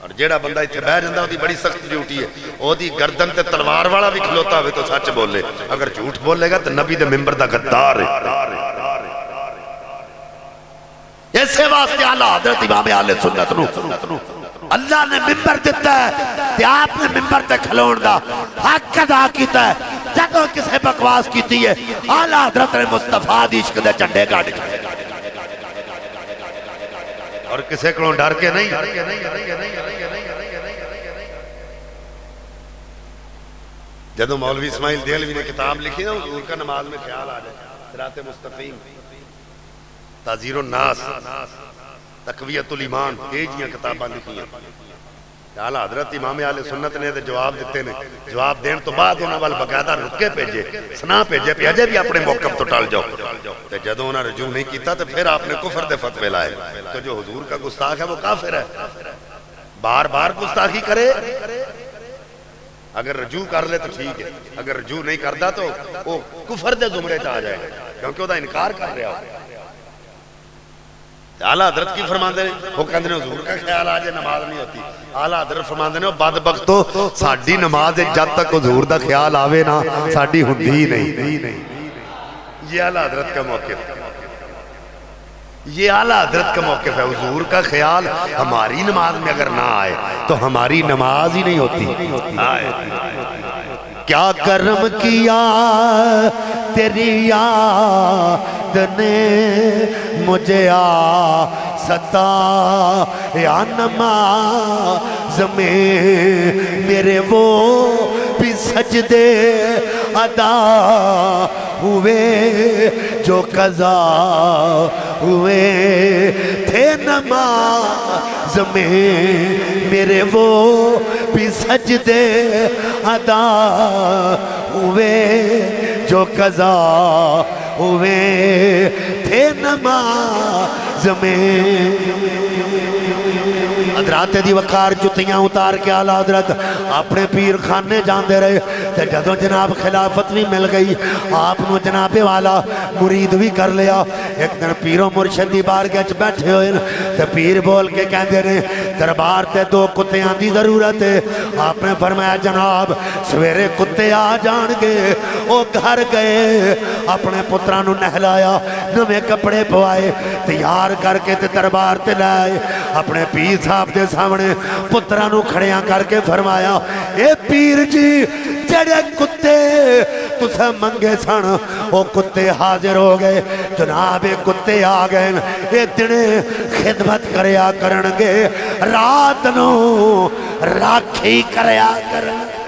اور جیڑا بندہ اتھے بہ جاندہ وہ دی بڑی سخت ڈیوٹی ہے وہ دی گردن تے تلوار والا بھی کھلوتا ہوئے تو سچ بولے اگر جھوٹ بولے گا تو نبی دے ممبر دا غدار ہے ایسے واسطے اعلیٰ حضرت امام اہل سنت نو اللہ نے ممبر دیتا ہے تے آپ نے ممبر تے کھلون دا حق ادا کیتا ہے جدوں کسے بکواس کیتی ہے اعلیٰ حضرت نے مصطفیٰ دی عشق دے جھنڈے گاڑ کے اور کسے کلوں ڈر کے نہیں جدوں مولوی اسماعیل دیلوی نے کتاب لکھی نا حضور کا نماز میں خیال آ جائے صراط مستقیم تعزیر الناس تقویت الایمان تیجیاں کتاباں لکھی ہیں اعلیٰ حضرت امام اہل سنت نے جواب دیتے نے جواب دین تو بعد انہاں وال باقاعدہ رکے بھیجے سنا بھیجے پہ اجے بھی اپنے موقف تو ٹال جاؤ تے جدوں انہاں رجوع نہیں کیتا تو پھر آپ نے کفر دے فتوے لائے تو جو حضور کا گستاخ ہے وہ کافر ہے بار بار گستاخی کرے اگر رجوع کر لے تو ٹھیک ہے اگر رجوع نہیں کردا تو وہ کفر دے زمرے چ آ جائے کیونکہ وہ دا انکار کر رہا ہو اعلیٰ حضرت کی فرماندے نے وہ کہندے نے حضور کا خیال آجے نماز نہیں ہوتی اعلیٰ حضرت فرماندے نے وہ بدبختو ساڑھی نماز جب تک حضور دا خیال آوے نا ساڑھی ہندی ہی نہیں یہ اعلیٰ حضرت کا موقف یہ اعلیٰ حضرت کا موقف ہے حضور کا خیال ہماری نماز میں اگر نہ آئے تو ہماری نماز ہی نہیں ہوتی کیا کرم کیا تیری یاد نے مجھے ستا یا نماز میں میرے وہ بھی سجدے ادا ہوئے جو قضا ہوئے تھے نماز میں میرے وہ بھی سجدے ادا ہوئے جو قضا ہوئے تھے نماز میں حضرات دی وقار جتیاں اتار کے اعلیٰ حضرت اپنے پیر خانے جاندے رہے تے جدوں جناب خلافت بھی مل گئی آپ نو جناب والا مرید بھی کر لیا ایک دن پیروں مرشد دی بارگاہ وچ بیٹھے ہوئے تے پیر بول کے کہندے نے دربار تے دو کتیاں دی ضرورت ہے آپ نے فرمایا جناب سویرے کتے آ جان گے او گھر گئے اپنے پتراں نو نہلایا نویں کپڑے پوائے تیار کر کے تے دربار تے لائے اپنے پیر صاحب دے سامنے پترانو کھڑیاں کر کے فرمایا اے پیر جی جڑے کتے تسے منگے سن او کتے حاضر ہو گئے جناب کتے آ گئے اے دنے خدمت کریا کرنگے رات نو راکھی کریا کرنگے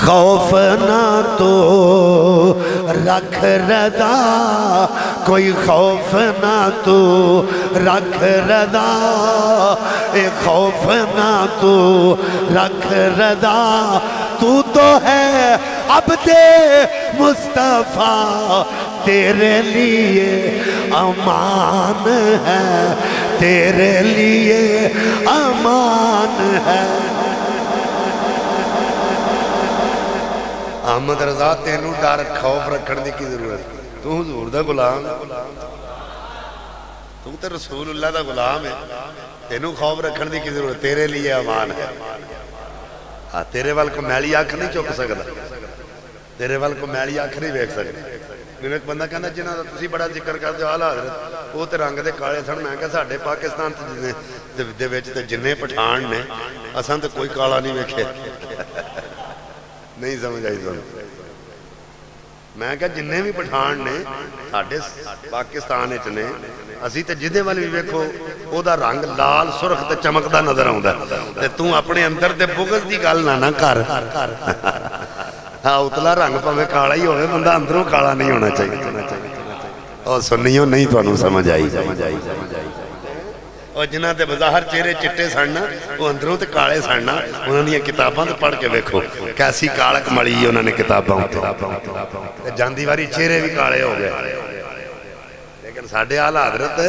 خوف نہ تو رکھ رضا کوئی خوف نہ تو رکھ رضا اے خوف نہ تو رکھ رضا تو ہے عبد مصطفیٰ تیرے لیے امان ہے تیرے لیے امان ہے احمد رضا تینوں ڈر خوف رکھن دی کی ضرورت تو حضور دا غلام تو تے رسول اللہ دا غلام ہے تینوں خوف رکھن دی کی ضرورت تیرے لیے امان ہے تیرے وال کو میلی آنکھ نہیں چک سکتا تیرے وال کو میلی آنکھ نہیں بیک سکتا میرے ایک بندہ کہنا جنہ تسی بڑا ذکر کر دو اعلیٰ حضرت وہ تے رنگ دے کالے سن میں کہا ساڑھے پاکستان دے ویچ تے جنہیں پٹھان نے اساں تے کوئی کالا نہیں بیکھے نہیں سمجھ آئی سن میں کہا جنہیں بھی پٹھان نے ساڑھے پاکستان اچھنے اسی تے جدے والی بھی بیکھو او دا رنگ لال سرخ تے چمک دا نظر آؤں دا تے توں اپنے اندر تے بغض دی گال نہ کر ہاں اتلا رنگ پہ میں کالا ہی ہوئے بندہ اندروں کالا نہیں ہونا چاہیے اور سنیوں نہیں تو انہوں سمجھ آئی اور جنہ دے بظاہر چہرے چٹے سڑنا وہ اندروں تے کالے سڑنا انہوں نے کتاباں تے پڑھ کے ویکھو کیسی کالک مڑی ہے انہوں نے کتاباں تے جاندی واری چہرے بھی کالے ہو گئے لیکن ساڑھے آلہ حضرت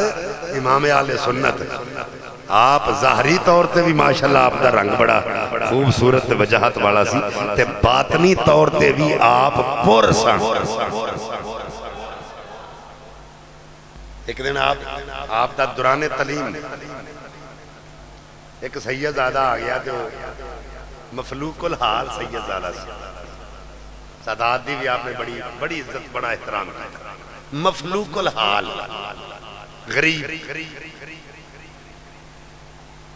امام آل سنت آپ ظاہری طور تے بھی ماشاءاللہ آپ دا رنگ بڑا خوبصورت وجہت والا سی تے باطنی طور تے بھی آپ پر سن ایک دن آپ دا دوران تعلیم ایک سید زادہ آ گیا تو مفلوق الحال سید زادہ سی سادات دی بھی آپ نے بڑی عزت بڑا احترام کیا مفلوق الحال غریب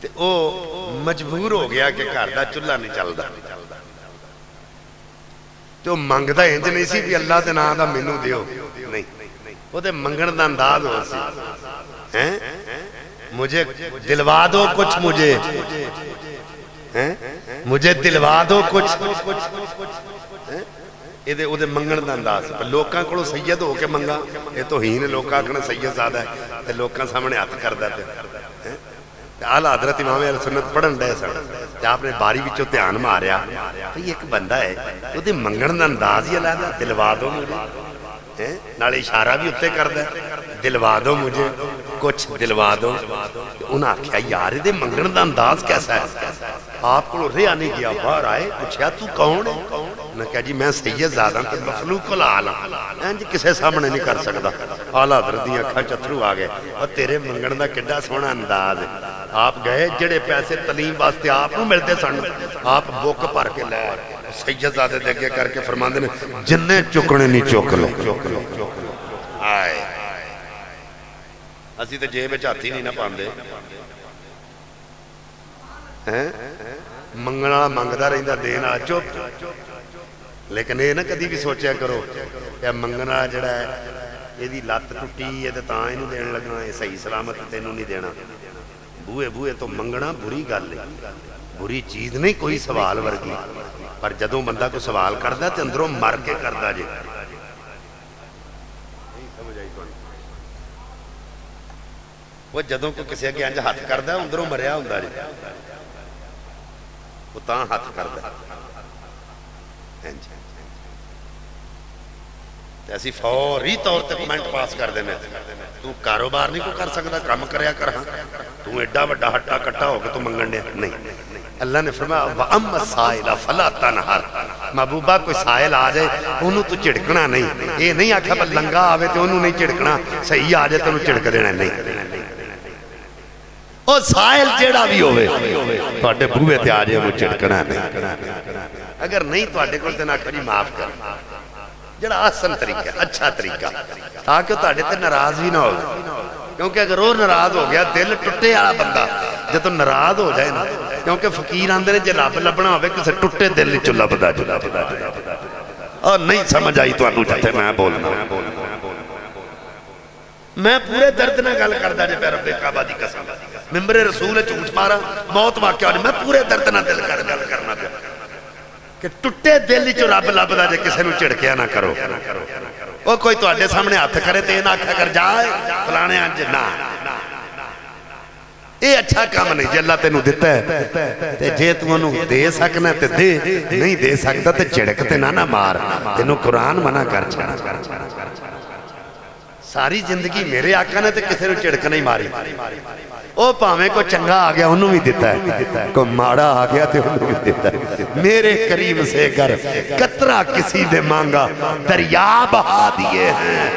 تے او مجبور ہو گیا کہ گھر دا چولہا نہیں چلدا تو منگدا انج نہیں سی بھی اللہ دے نام دا مینوں دیو نہیں وہ تے منگن دا انداز ہو سی مجھے دلوا دو کچھ مجھے دلوا دو کچھ یہ دے منگن دا انداز لوکاں کولوں سید ہو کے منگا یہ تو ہی نے لوکاں کہنا سید زیادہ ہے تے لوکاں سامنے ہاتھ کردا تے آلہ حضرت امام اہل سنت پڑھن دے سن تے آپ نے باری وچوں دھیان ماریا بھئی ایک بندہ ہے وہ دے منگن دا انداز ہی علیحدہ دلوا دو مجھے نالے اشارہ بھی اتے کردا ہے دلوا دو مجھے کچھ دلوا دو انہاں کیا یار دے منگن دا انداز کیسا ہے آپ کو ریا نہیں کیا باہر آئے پوچھا تو کون ہے انہاں کہا جی میں سید زادہ تے مخلوق العالم جی کسے سامنے نہیں کر سکتا آلہ حضرت دی اکھاں چتھرو آ گئے اور تیرے منگن دا کڈا سونا انداز ہے آپ گئے جڑے پیسے تعلیم واسطے آپ کو ملتے سن آپ بک بھر کے لے سید زادے دے کے کر کے فرماندے نے جننے چکنے نہیں چوک لے آئے اسی تے جیب وچ ہاتھ ہی نہیں نہ پاندے منگنا منگدا رہندا دینا چپ لیکن یہ نہ کدی بھی سوچیا کرو کہ منگنا جڑا ہے یہ دی لت ٹوٹی ہے تے تاں اینوں دین لگنا ہے صحیح سلامت تینوں نہیں دینا بوئے تو منگنا بری گل ہے بری چیز نہیں کوئی سوال ورگی پر جدوں بندہ کو سوال کردا تے اندروں مر کے کردا جے وہ جدوں کو کسی اگے انج ہاتھ کردا اندروں مریا ہوندا جے وہ تاں ہاتھ کردا ایسی فوری طور تے کمنٹ پاس کر دینے تو کاروبار نہیں کو کر سکتا کام کریا کر ہاں تو ایڈا وڈا ہٹا کٹا ہو کے تو منگن دیا نہیں اللہ نے فرمایا وَأَمَّ السَّائِلَ فَلَا تَنْهَرْ محبوبہ کوئی سائل آ جائے انہوں تو چڑکنا نہیں یہ نہیں آکھا پر لنگا آوے تو انہوں نہیں چڑکنا صحیح آ جائے تو انہوں چڑک دینا نہیں اور سائل جیڑا بھی ہوئے تو آٹے بھوے تے آ جائے انہوں چڑکنا نہیں اگر نہیں تو آٹے کل تینا کری معاف کر جڑا آسن طریقہ اچھا طریقہ تاکہ تو آٹے تے ناراض بھی نہ ہو کیونکہ اگر وہ ناراض ہو گیا دل ٹوٹے آلا بندہ جب تو ناراض ہو جائے نا کیونکہ فقیر آندے نے جے رب لبنا ہوئے کسے ٹوٹے دل چلا بدا اور نہیں سمجھ آئی تو انہوں جاتے میں بولنا میں پورے درد نہ گل کردہ جے پہ رب کعبہ دی قسم ممبر رسول چونٹ مارا موت واقعہ ہونے میں پورے درد نہ دل کر گل کرنا پہ کہ ٹوٹے دل چو رب لبدا جے کسے نو چڑکیا نہ کرو وہ کوئی تو آڈے سامنے ہاتھ کرے تے نہ آکھا کر جائے فلانے آنج نہ یہ اچھا کام نہیں جے اللہ تے نو دیتا ہے تے جے تو انہوں دے سکنا تے دے نہیں دے سکتا تے چڑکتے نہ مار تے نو قرآن منع کر چھانا ساری زندگی میرے آقا نے تے کسے نو چڑک نہیں ماری او پاہمیں کو چنگا آگیا انہوں بھی دیتا ہے کو ماڑا آگیا تے انہوں بھی دیتا ہے میرے کریم سے گر قطرہ کسی دے مانگا دریا بہا دیئے ہیں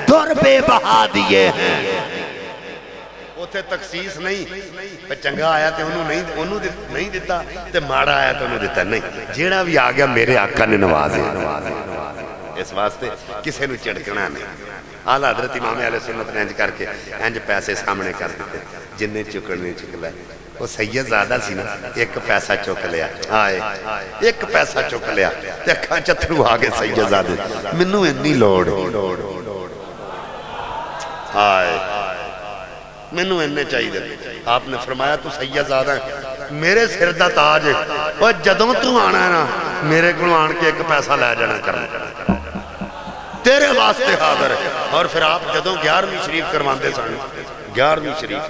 در بے بہا دیئے ہیں اوتے تخصیص نہیں چنگا آیا تے انہوں نہیں دیتا تے ماڑا آیا تے انہوں دیتا نہیں جیڑا بھی آگیا میرے آقا نے نوازے اس واسطے کسے نو چڑکنا نہیں آلہ حضرت امام علیہ سنت نے انج کر کے انج پیسے سامنے کر دیتے جنہیں چکڑنے چکلا ہے وہ سید زیادہ سی نا ایک پیسہ چک لیا آئے ایک پیسہ چک لیا دیکھاں چتھرو آگے سید زیادہ منو انی لوڑ آئے منو اننے چاہی دے آپ نے فرمایا تو سید زیادہ ہے میرے سر دا تاج ہے وہ جدوں تو آنا ہے نا میرے کو آن کے ایک پیسہ لے جانا کرنا تیرے واسطے حاضر ہے. اور پھر آپ جدوں 11ویں شریف کرواندے سن 11ویں شریف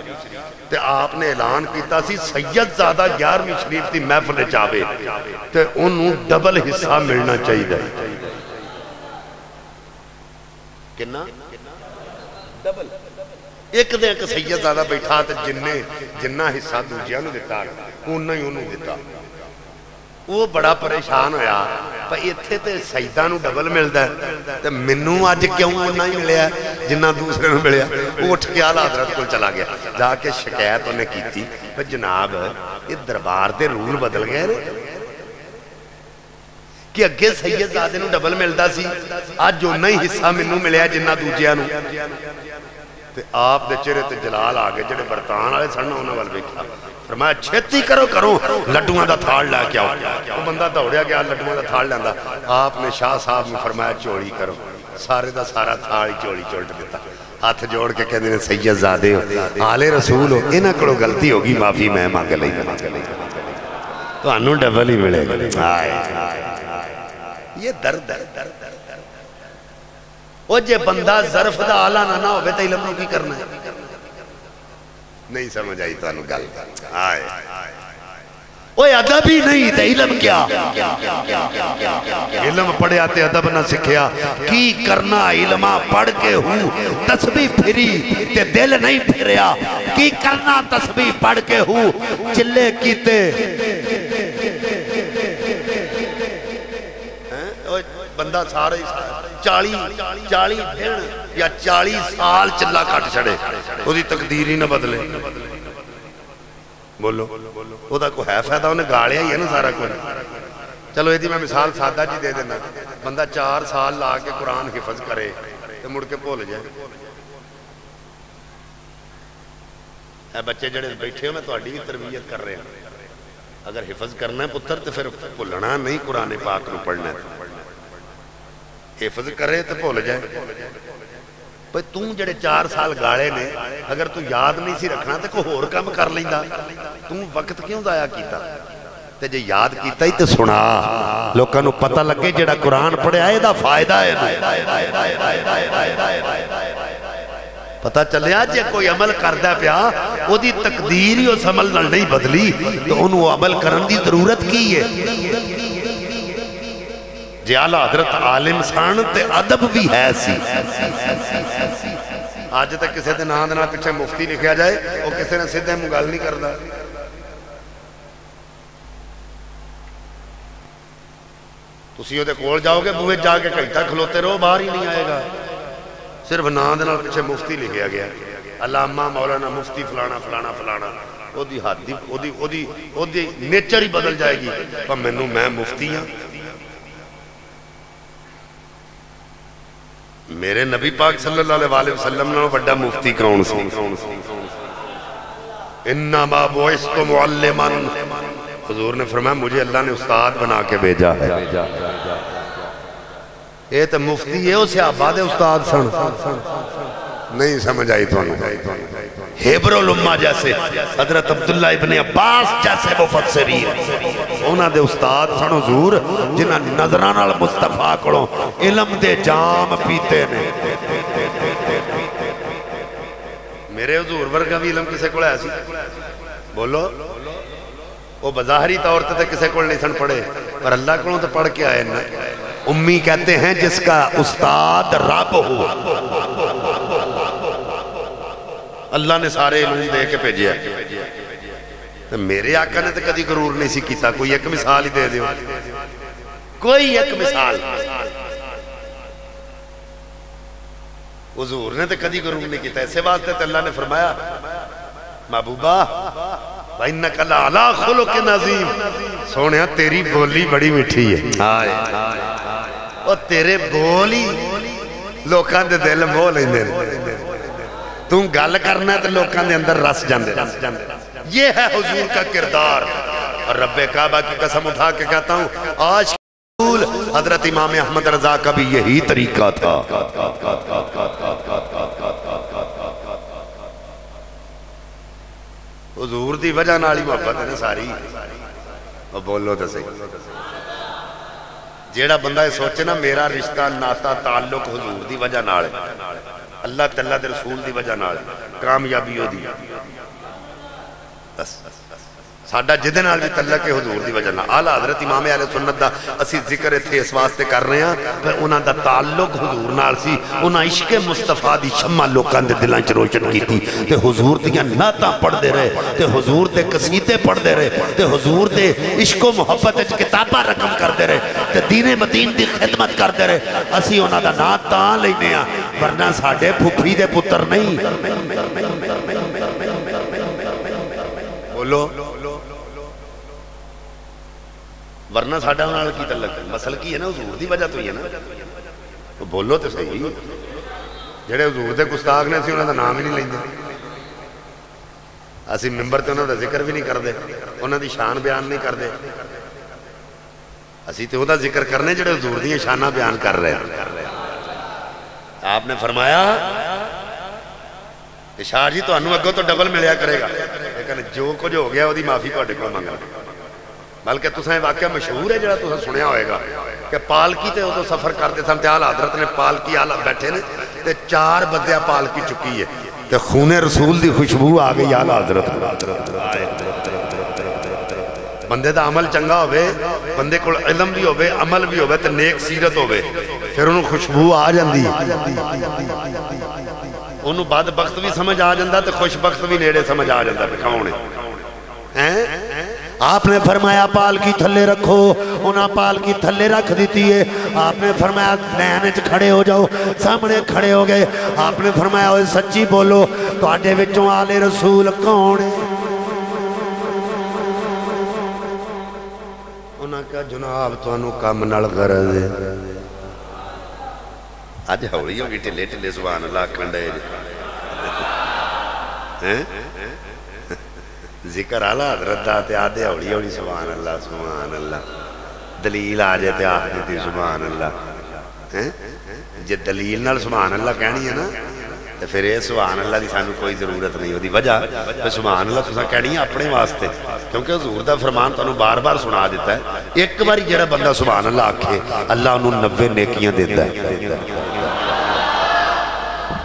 تے آپ نے اعلان کیتا سی سید زادہ 11ویں شریف دی محفل چاہے تے انہوں ڈبل حصہ ملنا چاہیے. کنا ڈبل ایک دے ایک سید زادہ بیٹھا تے جنہ حصہ دوجیاں نو دیتا انہوں ہی انہوں دیتا. وہ بڑا پریشان ہویا پر ایتھے تے سیدہ نو ڈبل ملدا ہے تے منوں اج کیوں انہاں ہی ملیا جنہ دوسرے نو ملیا. وہ اٹھ کے اعلیٰ حضرت کو چلا گیا جا کے شکایت انہیں کی تھی کہ جناب یہ دربار دے رول بدل گئے کہ اگے سید زادے نو ڈبل ملدا سی اج انہاں ہی حصہ منوں ملیا جنہ دوجیاں نو. تے آپ دے چہرے تے جلال آ گئے جڑے برطان والے سن انہاں ول ویکھیا فرمایا چھتی کرو لڈوਆਂ دا تھاڑ لے کے آؤ. وہ بندہ دوڑیا گیا لڈوਆਂ دا تھاڑ لیندا. آپ نے شاہ صاحب نے فرمایا چوری کرو. سارے دا سارا تھاڑ ہی چوری چولٹ دیتا. ہاتھ جوڑ کے کہندے نے سید زادے ہو آل رسول ہو انہاں کولوں غلطی ہوگی معافی میں مانگ لئی تانوں ڈبل ہی ملے گا. یہ درد ہے. وہ جے بندہ ظرف دا آلہ نہ ہوئے تو علم نو کی کرنا ہے. نہیں سمجھ آئی تو گل آئے اوہ ادب ہی نہیں تے علم کیا علم پڑھے آتے ادب نہ سکھیا کی کرنا علمہ پڑھ کے ہوں تسبیح پھری تے دل نہیں پھریا کی کرنا تسبیح پڑھ کے ہوں چلے کیتے بندہ سارے 40 دن یا 40 سال چلا کٹ چھڑے وہ دی تقدیر ہی نہ بدلے. بولو وہ دا کوئی ہے فائدہ انہیں گاڑیا ہی ہے نا سارا کوئی. چلو یہ دی میں مثال سادہ جی دے دینا. بندہ 4 سال لا کے قرآن حفظ کرے تو مڑ کے بھول جائے. اے بچے جڑے بیٹھے ہو میں تہاڈی بھی تربیت کر رہے ہیں. اگر حفظ کرنا ہے پتر تو پھر بھولنا نہیں قرآن پاک نو پڑھنا ہے. حفظ کرے تو بھول جائے. پر تم جڑے 4 سال گاڑے نے اگر تو یاد نہیں سی رکھنا تو کوئی اور کام کر لیندا. تم وقت کیوں ضائع کیتا تے جے یاد کیتا ہی تے سنا لوکاں نو پتہ لگے جڑا قرآن پڑھیا اے دا فائدہ ہے. پتہ چلیا جے کوئی عمل کردا پیا او دی تقدیر ہی اس عمل نال نہیں بدلی تو انہوں عمل کرن دی ضرورت کی ہے. جے اعلیٰ حضرت عالم سان تے ادب بھی ہے سی. آج تک کسی دے نام دینا پچھے مفتی لکھیا جائے وہ کسی نے سیدھے مگال نہیں کردا. تسی دے کول جاؤ گے بوئے جا کے گھنٹہ کھلوتے رہو باہر ہی نہیں آئے گا. صرف نام دینا پچھے مفتی لکھیا گیا علامہ مولانا مفتی فلانا فلانا فلانا. او دی نیچر ہی بدل جائے گی. پر میں مفتی ہاں. میرے نبی پاک صلی اللہ علیہ وسلم نے بڑا مفتی کون سی. انما بعثت معلما حضور نے فرمایا مجھے اللہ نے استاد بنا کے بھیجا ہے. یہ تو مفتی ہے اسے آباد استاد سن. نہیں سمجھ آئی تو ہیبر الامہ جیسے حضرت عبداللہ ابن عباس جیسے مفسرین انہاں دے استاد سن حضور جنہاں نظران المصطفیٰ کڑوں علم دے جام پیتے نے. میرے حضور ورگا بھی علم کسے کڑا ایسی بولو وہ بظاہری طور تے کسے کڑ نہیں سن پڑھے پر اللہ کڑوں تے پڑھ کے آئے نا. امی کہتے ہیں جس کا استاد رب ہو. اللہ نے سارے علم دے کے بھیجیا. میرے آقا نے تو کدی غرور نہیں سی کیتا. کوئی ایک مثال ہی دے دیو کوئی ایک مثال. حضور نے تو کدی غرور نہیں کیتا. ایسے واسطے تو اللہ نے فرمایا محبوبہ وَإِنَّكَ لَعَلَىٰ خُلُقٍ عَظِيمٍ سونیا تیری بولی بڑی میٹھی ہے. اور تیرے بولی لوکاں دے دل موہ لیندے تم گل کرنا ہے تو لوکاں دے اندر رس جاندے. یہ ہے حضور کا کردار. اور رب کعبہ کی قسم اٹھا کے کہتا ہوں آج حضرت امام احمد رضا کا بھی یہی طریقہ تھا. حضور دی وجہ نالی محبت ہے نا ساری. اور بولو تو صحیح جیڑا بندہ یہ سوچے نا میرا رشتہ ناتا تعلق حضور دی وجہ نال اللہ تعالیٰ دے رسول دی وجہ نال کامیابی ہو دی بس ساڈا جدے نال بھی تعلق ہے حضور دی وجہ نال اعلیٰ حضرت امام اہل سنت دا اسی ذکر اتھے اس واسطے کر رہے ہیں پھر انہاں دا تعلق حضور نال سی انہاں عشق مصطفیٰ دی شمع لوکاں دے دلاں چ روشن کیتی تے حضور دیاں نعتاں پڑھ دے رہے تے حضور دے قصیدے پڑھ دے رہے تے حضور دے عشق و محبت وچ کتاباں رقم کر دے رہے تے دین متین دی خدمت کر دے رہے اسی انہاں دا نام تاں لینے ہاں ورنہ ساڈے پھپھی دے پتر نہیں بولو ورنہ ساڈا نال کی تعلق ہے مسئلہ کی ہے نا حضور دی وجہ تو ہی ہے نا تو بولو تے صحیح جڑے حضور دے گستاخ نے اسی انہاں دا نام ہی نہیں لیندے اسی ممبر تے انہاں دا ذکر بھی نہیں کردے انہاں دی شان بیان نہیں کردے اسی تے او دا ذکر کرنے جڑے حضور دی شاناں بیان کر رہے ہیں آپ نے فرمایا کہ شاہ جی تانوں اگوں تو ڈبل ملیا کرے گا لیکن جو کچھ ہو گیا وہ معافی تہاڈے کول منگنا بلکہ تساں واقعہ مشہور ہے جڑا تساں سنیا ہوئے گا کہ پالکی تے ادو سفر کرتے سن تے اعلیٰ حضرت نے پالکی آلہ بیٹھے نے تے 4 بندیاں پالکی چکی ہے تے خون رسول دی خوشبو آ گئی اعلیٰ حضرت بندے دا عمل چنگا ہوئے بندے کو علم بھی ہوئے عمل بھی ہوئے تے نیک سیرت ہوئے پھر انہوں خوشبو آ جاندی انہوں بدبخت بھی سمجھ آ جاندہ تے خوشبخت بھی نیڑے سمجھ آ جاندہ پہ کھاؤنے آپ نے فرمایا پالکی تھلے رکھو انہاں پالکی تھلے رکھ دیتی ہے آپ نے فرمایا لینچ کھڑے ہو جاؤ سامنے کھڑے ہو گئے آپ نے فرمایا اوہ سچی بولو تو آٹے وچوں آل رسول کون ہے انہاں کہا جناب تو انہوں کام نل غرض ہے آج ہوئی ہوگی ٹلے ٹلے سبحان اللہ کھنڈے ذکر اعلیٰ حضرت داتے آدھے ہوڑی ہوڑی سبحان اللہ دلیل آجے تے آدھے تے سبحان اللہ جے دلیل نال سبحان اللہ کہنی ہے نا تو پھر یہ سبحان اللہ دی سانو کوئی ضرورت نہیں ہوتی وجہ پھر سبحان اللہ تساں کہنی ہے اپنے واسطے کیونکہ حضور دا فرمان تانوں بار بار سنا دیتا ہے ایک باری جڑا بندہ سبحان اللہ آکھے اللہ انہوں 90 نیکیاں دیتا ہے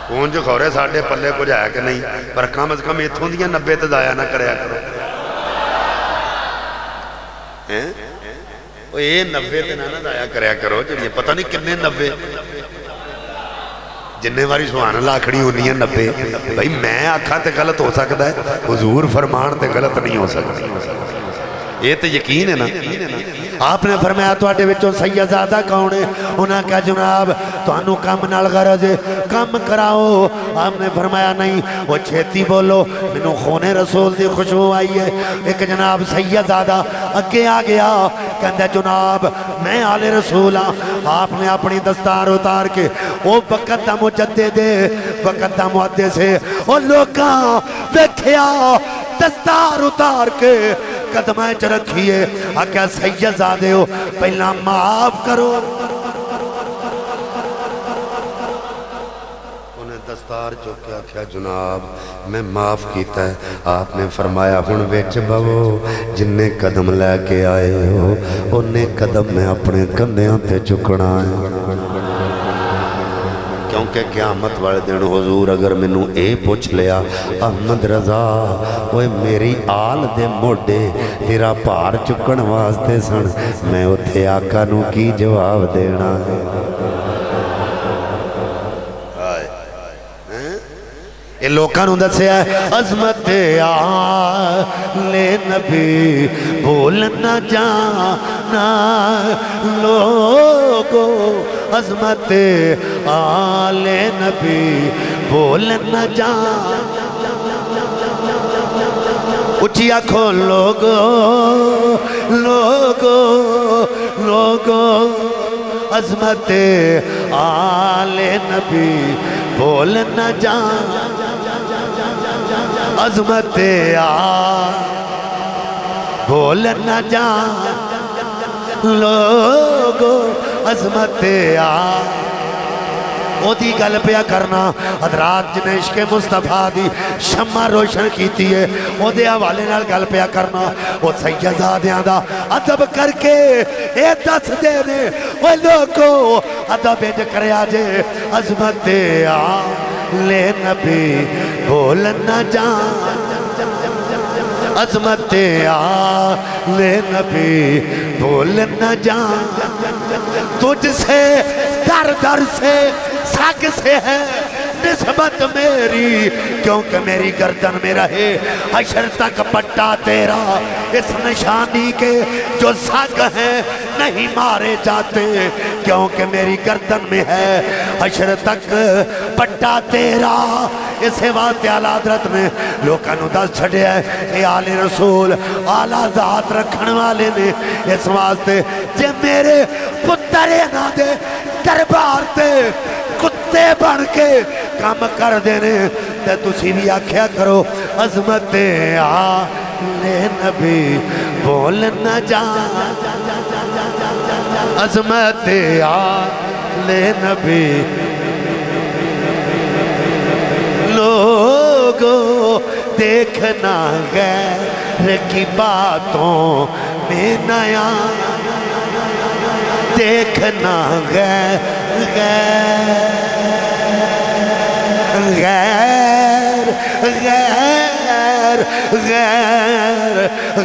کون جو خورے ساڑھے پلے کو جایا کہ نہیں پر کم از کم اتھوں دیا 90 تے ضائع نہ کریا کرو یہ 90 تے نہ ضائع کریا کرو جڑی پتہ نہیں کنے 90 جننے باری سبحان اللہ کھڑی ہونی ہے 90 بھائی میں آکھاں تے غلط ہو سکتا ہے حضور فرمان تے غلط نہیں ہو سکتا یہ تو یقین ہے نا آپ نے فرمایا تو آٹے وچوں سیدزادہ کون ہے انہاں کہا جناب تو انہوں کام نال غرض ہے کام کراؤ آپ نے فرمایا نہیں وہ چھیتی بولو منوں خون رسول دی خوشبو آئی ہے ایک جناب سیدزادہ اگے آ گیا کہندہ جناب میں آل رسول ہاں آپ نے اپنی دستار اتار کے وہ وقت دا مجدد ہے وقت دا محدث ہے وہ لوکاں دیکھیا دستار اتار کے قدمیں چ رکھیے آکھا سیدزادے ہو پہلا معاف کرو انہیں دستار چوکے آکھا جناب میں معاف کیتا ہے آپ نے فرمایا ہن وچ بہو جننے قدم لے کے آئے ہو انہیں قدم میں اپنے کندھیاں تے چکنا ہے کیونکہ قیامت والے دن حضور اگر منوں اے پوچھ لیا احمد رضا وہ میری آل دے موڑے تیرا پار چکن واسطے سن میں اتھے آقا نو کی جواب دینا ہے یہ لوکاں نوں دسیا ہے عظمت آل نبی بھول نہ جانا لوگو عظمت آل نبی بھول نہ جانا اچھی آنکھوں لوگو لوگو لوگو عظمت آل نبی بھول نہ جانا عظمت آل بھول نہ جانا لوگو عظمت آل او دی گل پیا کرنا حضرات جنہیں عشق مصطفیٰ دی شمع روشن کیتی ہے او دے حوالے نال گل پیا کرنا او سیدزادیاں دا ادب کر کے اے دس دے نے او لوگو ادب انج کریا جے عظمت آلِ نبی بھول نہ جان عظمت آلِ نبی بھول نہ جان تجھ سے در در سے ساگ سے ہے نسبت میری کیونکہ میری گردن میں رہے حشر تک پٹا تیرا اس نشانی کے جو ساگ ہیں نہیں مارے جاتے کیونکہ میری گردن میں ہے حشر تک پٹا تیرا اسے واسطے اعلیٰ حضرت نے لوکاں نوں دس چھڑیا ہے اے آل رسول اعلیٰ ذات رکھن والے نے اس واسطے جے میرے پترے نہ دے دربار تے کتے بن کے کام کر دینے تے تسی بھی آکھیا کرو عظمت آلِ نبی بھول نہ جان عظمت آلِ نبی لوگو دیکھنا غیر کی باتوں میں نیا دیکھنا غیر غیر غیر غیر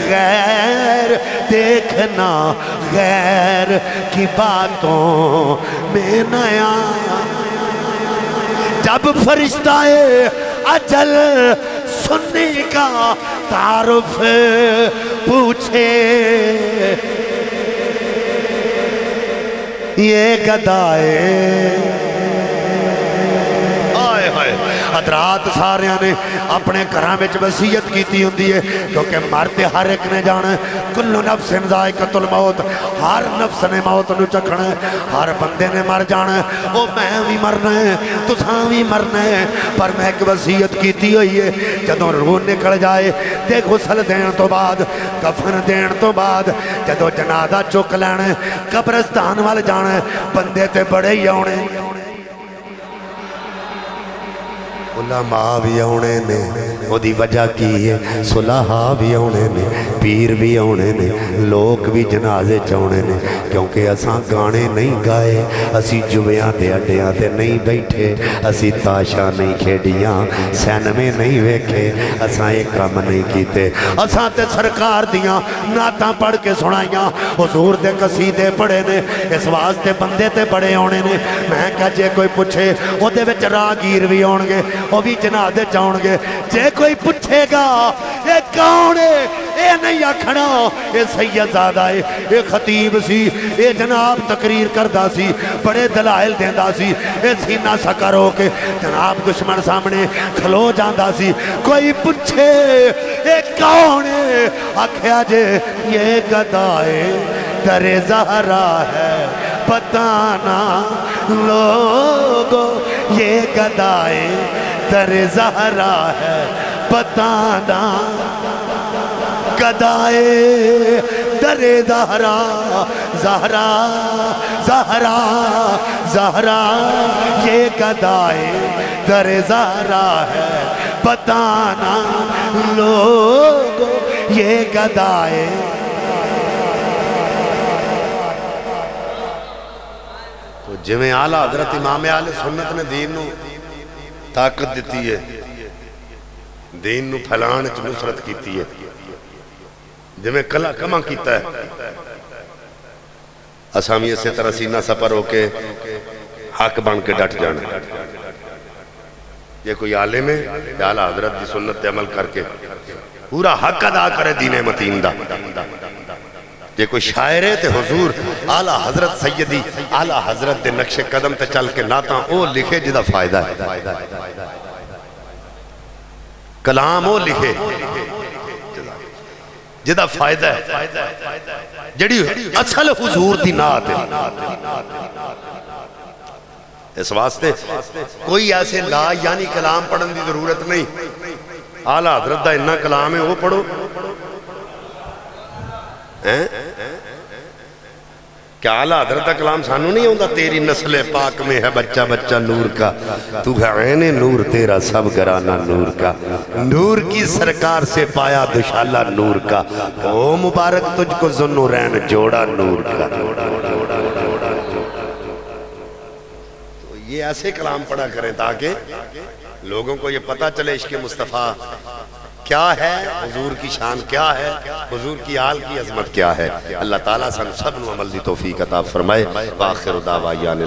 غیر دیکھنا غیر کی باتوں میں نیا جب فرشتہ اجل سننے کا تعارف پوچھے یہ گدائے حضرات ساریاں نے اپنے گھراں وچ وصیت کیتی ہوندی ہے کیونکہ مرتے ہر ایک نے جانا ہے کل نفس ذائقۃ الموت ہر نفس نے موت نو چکھنا ہے ہر بندے نے مر جانا ہے او میں بھی مرنا ہے تساں بھی مرنا ہے پر میں ایک وصیت کیتی ہوئی ہے جدوں روح نکل جائے تے غسل دین تو بعد کفن دین تو بعد جدوں جنازہ چک لینا ہے قبرستان وال جانا ہے بندے تے بڑے ہی آنے علماء بھی آنے نے وہ دی وجہ کی ہے صلحاء بھی آنے نے پیر بھی آنے نے لوگ بھی جنازے چاہنے نے کیونکہ اساں گانے نہیں گائے اسی جویاں دے اڈیاں تے نہیں بیٹھے اسی تاشا نہیں کھیڑیاں سینمے نہیں ویکھے اساں ایک کام نہیں کیتے اساں تے سرکار دیاں نعتاں پڑھ کے سنائیاں حضور دے قصیدے پڑھے نے اس واسطے بندے تے بڑے آنے نے میں کہا جے کوئی پوچھے وہ دے وچ راگیر بھی آنگے وہ بھی جنازے چاہن گے جے کوئی پوچھے گا اے کون ہے اے نہیں آکھنا اے سید زادہ ہے اے خطیب سی اے جناب تقریر کردہ سی بڑے دلائل دیندہ سی اے سینہ سکر ہو کے جناب دشمن سامنے کھلو جاندہ سی کوئی پوچھے اے کون ہے آکھیا جے یہ گدائے در زہرا ہے بتانا لوگو یہ گدائے در زہرا ہے بتانا گدائے در زہرا زہرا زہرا زہرا یہ گدائے در زہرا ہے بتانا لوگو یہ گدائے تو جویں اعلیٰ حضرت امام اہل سنت نے دین نو طاقت دیتی ہے دین نو پھیلان چ نصرت کیتی ہے جویں کلا کما کیتا ہے اساں بھی اسی طرح سینہ سپر ہو کے حق بن کے ڈٹ جانا یہ کوئی عالم ہے اعلیٰ حضرت دی سنت عمل کر کے پورا حق ادا کرے دین متین دا یہ کوئی شاعر ہے تے حضور اعلیٰ حضرت سیدی اعلیٰ حضرت دے نقش قدم تے چل کے نعتاں او لکھے جدا فائدہ ہے کلام او لکھے جدا فائدہ ہے جڑی اصل حضور دی نعت ہے اس واسطے کوئی ایسے لا یعنی کلام پڑھن دی ضرورت نہیں اعلیٰ حضرت دا انہا کلام ہے وہ پڑھو کیا اعلیٰ حضرت کا کلام سانو نہیں ہوتا؟ تیری نسل پاک میں ہے بچہ بچہ نور کا، تو ہے عین نور تیرا سب گرانا نور کا، نور کی سرکار سے پایا دشالہ نور کا، او مبارک تجھ کو ذوالنورین جوڑا نور کا۔ تو یہ ایسے کلام پڑھا کریں تاکہ لوگوں کو یہ پتہ چلے عشق مصطفیٰ کیا ہے، حضور کی شان کیا ہے، حضور کی آل کی عظمت کیا ہے۔ اللہ تعالیٰ سب نو عمل دی توفیق عطا فرمائے۔ وآخر دعوانا